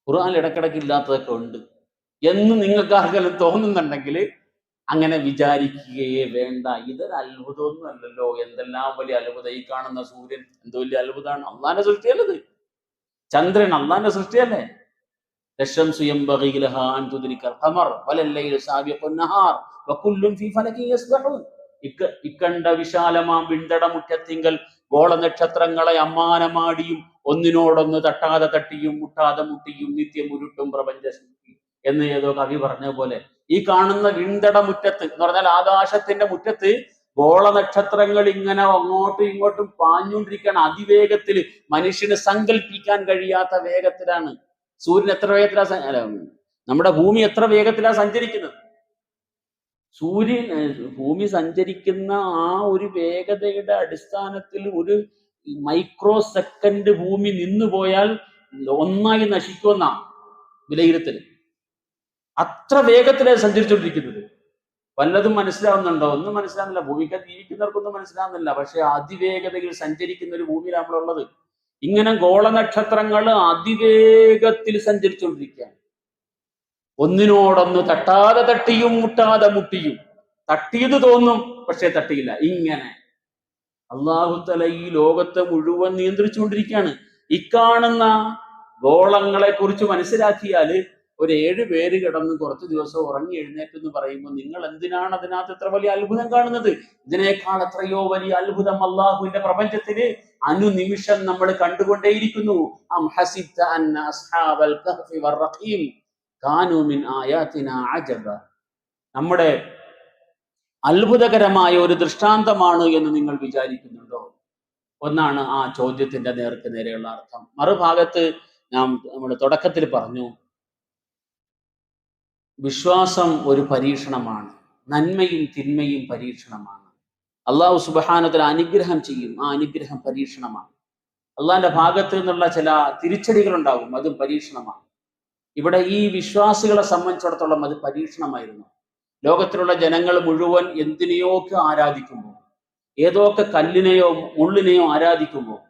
ഖുർആനിൽ ഇടക്കിടക്ക് ഇല്ലാത്തതൊക്കെ ഉണ്ട് എന്ന് നിങ്ങൾക്ക് ആർക്കെങ്കിലും തോന്നുന്നുണ്ടെങ്കിൽ അങ്ങനെ വിചാരിക്കുകയേ വേണ്ട. ഇതൊരു അത്ഭുതമൊന്നും അല്ലല്ലോ. എന്തെല്ലാം വലിയ അത്ഭുതം! ഈ കാണുന്ന സൂര്യൻ എന്ത് വലിയ അത്ഭുതമാണ്! അള്ളാന്റെ സൃഷ്ടിയല്ലത്. ചന്ദ്രൻ അള്ളാന്റെ സൃഷ്ടിയല്ലേ? ഇക്കണ്ട വിശാലമാം വിണ്ടട മുറ്റത്തിങ്കൽ ഗോള നക്ഷത്രങ്ങളെ അമ്മാനമാടിയും ഒന്നിനോടൊന്ന് തട്ടാതെ തട്ടിയും മുട്ടാതെ മുട്ടിയും നിത്യം ഉരുട്ടും പ്രപഞ്ച സൃഷ്ടി എന്ന് ഏതോ കവി പറഞ്ഞ പോലെ ഈ കാണുന്ന വിണ്ടട മുറ്റത്ത് എന്ന് പറഞ്ഞാൽ ആകാശത്തിന്റെ മുറ്റത്ത് ഗോള നക്ഷത്രങ്ങൾ ഇങ്ങനെ അങ്ങോട്ടും ഇങ്ങോട്ടും പാഞ്ഞുകൊണ്ടിരിക്കുകയാണ് അതിവേഗത്തിൽ. മനുഷ്യന് സങ്കല്പിക്കാൻ കഴിയാത്ത വേഗത്തിലാണ്. സൂര്യൻ എത്ര വേഗത്തിലാ, നമ്മുടെ ഭൂമി എത്ര വേഗത്തിലാ സഞ്ചരിക്കുന്നത്. ഭൂമി സഞ്ചരിക്കുന്ന ആ ഒരു വേഗതയുടെ അടിസ്ഥാനത്തിൽ ഒരു മൈക്രോ സെക്കൻഡ് ഭൂമി നിന്നുപോയാൽ ഒന്നായി നശിക്കുമെന്ന വിലയിരുത്തൽ. അത്ര വേഗത്തിലാണ് സഞ്ചരിച്ചുകൊണ്ടിരിക്കുന്നത്. വല്ലതും മനസ്സിലാവുന്നുണ്ടോ? ഒന്നും മനസ്സിലാവുന്നില്ല. ഭൂമിക്കകത്ത് ജീവിക്കുന്നവർക്കൊന്നും മനസ്സിലാവുന്നില്ല. പക്ഷെ അതിവേഗതയിൽ സഞ്ചരിക്കുന്ന ഒരു ഭൂമിയിലാണ് നമ്മളുള്ളത്. ഇങ്ങനെ ഗോളനക്ഷത്രങ്ങൾ അതിവേഗത്തിൽ സഞ്ചരിച്ചുകൊണ്ടിരിക്കുകയാണ്. ഒന്നിനോടൊന്ന് തട്ടാതെ തട്ടിയും മുട്ടാതെ മുട്ടിയും. തട്ടിയത് തോന്നും, പക്ഷെ തട്ടിയില്ല. ഇങ്ങനെ അല്ലാഹു തആല ഈ ലോകത്തെ മുഴുവൻ നിയന്ത്രിച്ചുകൊണ്ടിരിക്കുകയാണ്. ഇക്കാണുന്ന ഗോളങ്ങളെ കുറിച്ച് മനസ്സിലാക്കിയാല് ഒരു 7 പേര് കിടന്ന് കുറച്ച് ദിവസം ഉറങ്ങി എഴുന്നേറ്റെന്ന് പറയുമ്പോൾ നിങ്ങൾ എന്തിനാണ് അതിനകത്ത് എത്ര വലിയ അത്ഭുതം കാണുന്നത്? ഇതിനേക്കാൾ എത്രയോ വലിയ അത്ഭുതം അള്ളാഹുവിന്റെ പ്രപഞ്ചത്തിന് അനുനിമിഷം നമ്മൾ കണ്ടുകൊണ്ടേയിരിക്കുന്നു. അം ഹസിബ്ത അന്ന അസ്ഹാബൽ കഹ്ഫി വറഖീം കാനൂ മിൻ ആയാതിനാ അജബ. നമ്മുടെ അത്ഭുതകരമായ ഒരു ദൃഷ്ടാന്തമാണ് എന്ന് നിങ്ങൾ വിചാരിക്കുന്നുണ്ടോ? ഒന്നാണ് ആ ചോദ്യത്തിന്റെ നേർക്ക് നേരെയുള്ള അർത്ഥം. മറുഭാഗത്ത് നമ്മൾ തുടക്കത്തിൽ പറഞ്ഞു, വിശ്വാസം ഒരു പരീക്ഷണമാണ്. നന്മയും തിന്മയും പരീക്ഷണമാണ്. അള്ളാഹു സുബ്ഹാനഹു വ തആല അനുഗ്രഹം ചെയ്യും, ആ അനുഗ്രഹം പരീക്ഷണമാണ്. അള്ളാഹിന്റെ ഭാഗത്ത് നിന്നുള്ള ചില തിരിച്ചടികൾ ഉണ്ടാകും, അതും പരീക്ഷണമാണ്. ഇവിടെ ഈ വിശ്വാസികളെ സംബന്ധിച്ചിടത്തോളം അത് പരീക്ഷണമായിരുന്നു. ലോകത്തിലുള്ള ജനങ്ങൾ മുഴുവൻ എന്തിനെയൊക്കെ ആരാധിക്കുമ്പോൾ, ഏതൊക്കെ കല്ലിനെയോ മുള്ളിനെയോ ആരാധിക്കുമ്പോൾ,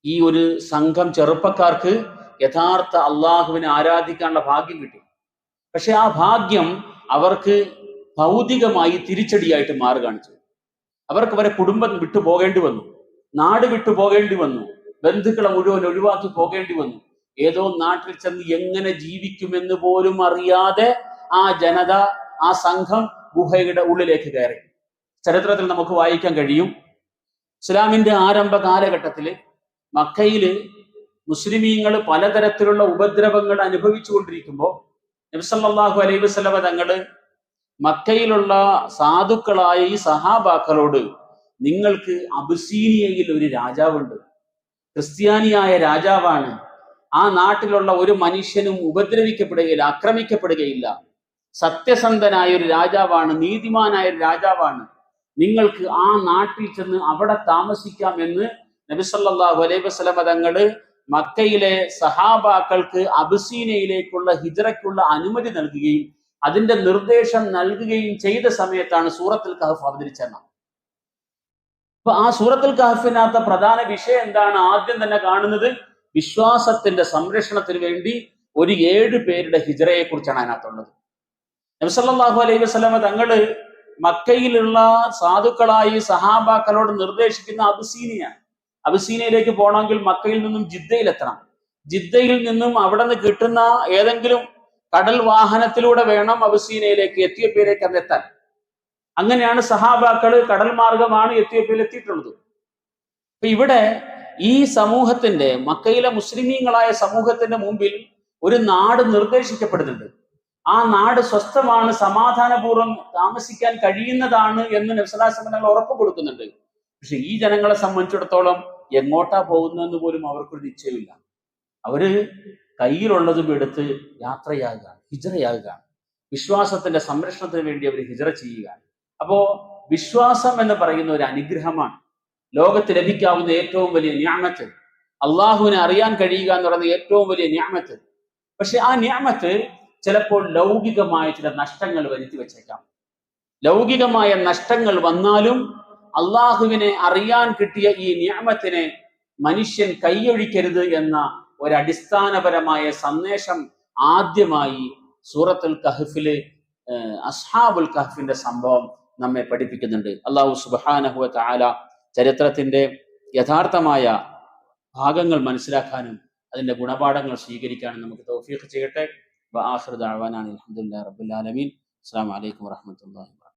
ഈ ഒരു സംഘം ചെറുപ്പക്കാർക്ക് യഥാർത്ഥ അള്ളാഹുവിനെ ആരാധിക്കാനുള്ള ഭാഗ്യം കിട്ടി. പക്ഷെ ആ ഭാഗ്യം അവർക്ക് ഭൗതികമായി തിരിച്ചടിയായിട്ട് മാറുകയാണ് ചെയ്തത്. അവർക്ക് അവരെ കുടുംബം വിട്ടു പോകേണ്ടി വന്നു, നാട് വിട്ടു പോകേണ്ടി വന്നു, ബന്ധുക്കളെ മുഴുവൻ ഒഴിവാക്കി പോകേണ്ടി വന്നു. ഏതോ നാട്ടിൽ ചെന്ന് എങ്ങനെ ജീവിക്കുമെന്ന് പോലും അറിയാതെ ആ ജനത, ആ സംഘം ഗുഹയുടെ ഉള്ളിലേക്ക് കയറി. ചരിത്രത്തിൽ നമുക്ക് വായിക്കാൻ കഴിയും, ഇസ്ലാമിന്റെ ആരംഭ കാലഘട്ടത്തില് മക്കയില് മുസ്ലിമീങ്ങൾ പലതരത്തിലുള്ള ഉപദ്രവങ്ങൾ അനുഭവിച്ചു കൊണ്ടിരിക്കുമ്പോൾ നബി സല്ലല്ലാഹു അലൈഹി വസല്ലമ തങ്ങള് മക്കയിലുള്ള സാധുക്കളായ ഈ സഹാബാക്കളോട്, നിങ്ങൾക്ക് അബിസീനിയയിൽ ഒരു രാജാവുണ്ട്, ക്രിസ്ത്യാനിയായ രാജാവാണ്. ആ നാട്ടിലുള്ള ഒരു മനുഷ്യനും ഉപദ്രവിക്കപ്പെടുകയില്ല, ആക്രമിക്കപ്പെടുകയില്ല. സത്യസന്ധനായ ഒരു രാജാവാണ്, നീതിമാനായ ഒരു രാജാവാണ്. നിങ്ങൾക്ക് ആ നാട്ടിൽ ചെന്ന് അവിടെ താമസിക്കാമെന്ന് നബി സല്ലല്ലാഹു അലൈഹി വസല്ലമ തങ്ങള് മക്കയിലെ സഹാബാക്കൾക്ക് അബസീനയിലേക്കുള്ള ഹിജ്റയ്ക്കുള്ള അനുമതി നൽകുകയും അതിന്റെ നിർദ്ദേശം നൽകുകയും ചെയ്ത സമയത്താണ് സൂറത്തുൽ കഹഫ് അവതരിച്ചത്. അപ്പൊ ആ സൂറത്തുൽ കഹഫിനകത്ത പ്രധാന വിഷയം എന്താണ്? ആദ്യം തന്നെ കാണുന്നത് വിശ്വാസത്തിന്റെ സംരക്ഷണത്തിന് വേണ്ടി ഒരു 7 പേരുടെ ഹിജ്റയെ കുറിച്ചാണ് അതിനകത്തുള്ളത്. നബി സല്ലല്ലാഹു അലൈഹി വസല്ലമ തങ്ങള് മക്കയിലുള്ള സാധുക്കളായി സഹാബാക്കളോട് നിർദ്ദേശിക്കുന്ന അബസീനിയയിലേക്ക് പോകണമെങ്കിൽ മക്കയിൽ നിന്നും ജിദ്ദയിലെത്തണം. ജിദ്ദയിൽ നിന്നും അവിടെ നിന്ന് കിട്ടുന്ന ഏതെങ്കിലും കടൽ വാഹനത്തിലൂടെ വേണം അബസീനയിലേക്ക്, എത്യോപ്യയിലേക്ക് അന്ന് എത്താൻ. അങ്ങനെയാണ് സഹാബാക്കള് കടൽ മാർഗമാണ് എത്യോപ്യയിൽ എത്തിയിട്ടുള്ളത്. അപ്പൊ ഇവിടെ ഈ സമൂഹത്തിന്റെ, മക്കയിലെ മുസ്ലിമീങ്ങളായ സമൂഹത്തിന്റെ മുമ്പിൽ ഒരു നാട് നിർദ്ദേശിക്കപ്പെടുന്നുണ്ട്. ആ നാട് സ്വസ്ഥമാണ്, സമാധാനപൂർവ്വം താമസിക്കാൻ കഴിയുന്നതാണ് എന്ന് നബി സല്ലല്ലാഹു അലൈഹി വസല്ലം ഉറപ്പ് കൊടുക്കുന്നുണ്ട്. പക്ഷെ ഈ ജനങ്ങളെ സംബന്ധിച്ചിടത്തോളം എങ്ങോട്ടാ പോകുന്നതെന്ന് പോലും അവർക്കൊരു നിശ്ചയമില്ല. അവര് കയ്യിലുള്ളതും എടുത്ത് യാത്രയാകുകയാണ്, ഹിജ്റയാകുകയാണ്. വിശ്വാസത്തിന്റെ സംരക്ഷണത്തിന് വേണ്ടി അവർ ഹിജ്റ ചെയ്യുകയാണ്. അപ്പോ വിശ്വാസം എന്ന് പറയുന്ന ഒരു അനുഗ്രഹമാണ്. ലോകത്ത് ലഭിക്കാവുന്ന ഏറ്റവും വലിയ നിഅമത്ത്, അള്ളാഹുവിനെ അറിയാൻ കഴിയുക എന്ന് പറയുന്ന ഏറ്റവും വലിയ നിഅമത്ത്. പക്ഷെ ആ നിഅമത്ത് ചിലപ്പോൾ ലൗകികമായ ചില നഷ്ടങ്ങൾ വരുത്തി വെച്ചേക്കാം. ലൗകികമായ നഷ്ടങ്ങൾ വന്നാലും അള്ളാഹുവിനെ അറിയാൻ കിട്ടിയ ഈ നിഅമത്തിനെ മനുഷ്യൻ കൈയൊഴിക്കരുത് എന്ന ഒരടിസ്ഥാനപരമായ സന്ദേശം ആദ്യമായി സൂറത്തുൽ കഹ്ഫില് അസ്ഹാബുൽ കഹ്ഫിന്റെ സംഭവം നമ്മെ പഠിപ്പിക്കുന്നുണ്ട്. അല്ലാഹു സുബ്ഹാനഹു വ തആല ചരിത്രത്തിന്റെ യഥാർത്ഥമായ ഭാഗങ്ങൾ മനസ്സിലാക്കാനും അതിന്റെ ഗുണപാഠങ്ങൾ സ്വീകരിക്കാനും നമുക്ക് തൗഫീഖ് ചെയ്യട്ടെ. വആഖിറു ദഅവാനാ അൽഹംദുലില്ലാഹി റബ്ബിൽ ആലമീൻ. അസ്സലാമു അലൈക്കും വറഹ്മത്തുള്ളാഹി.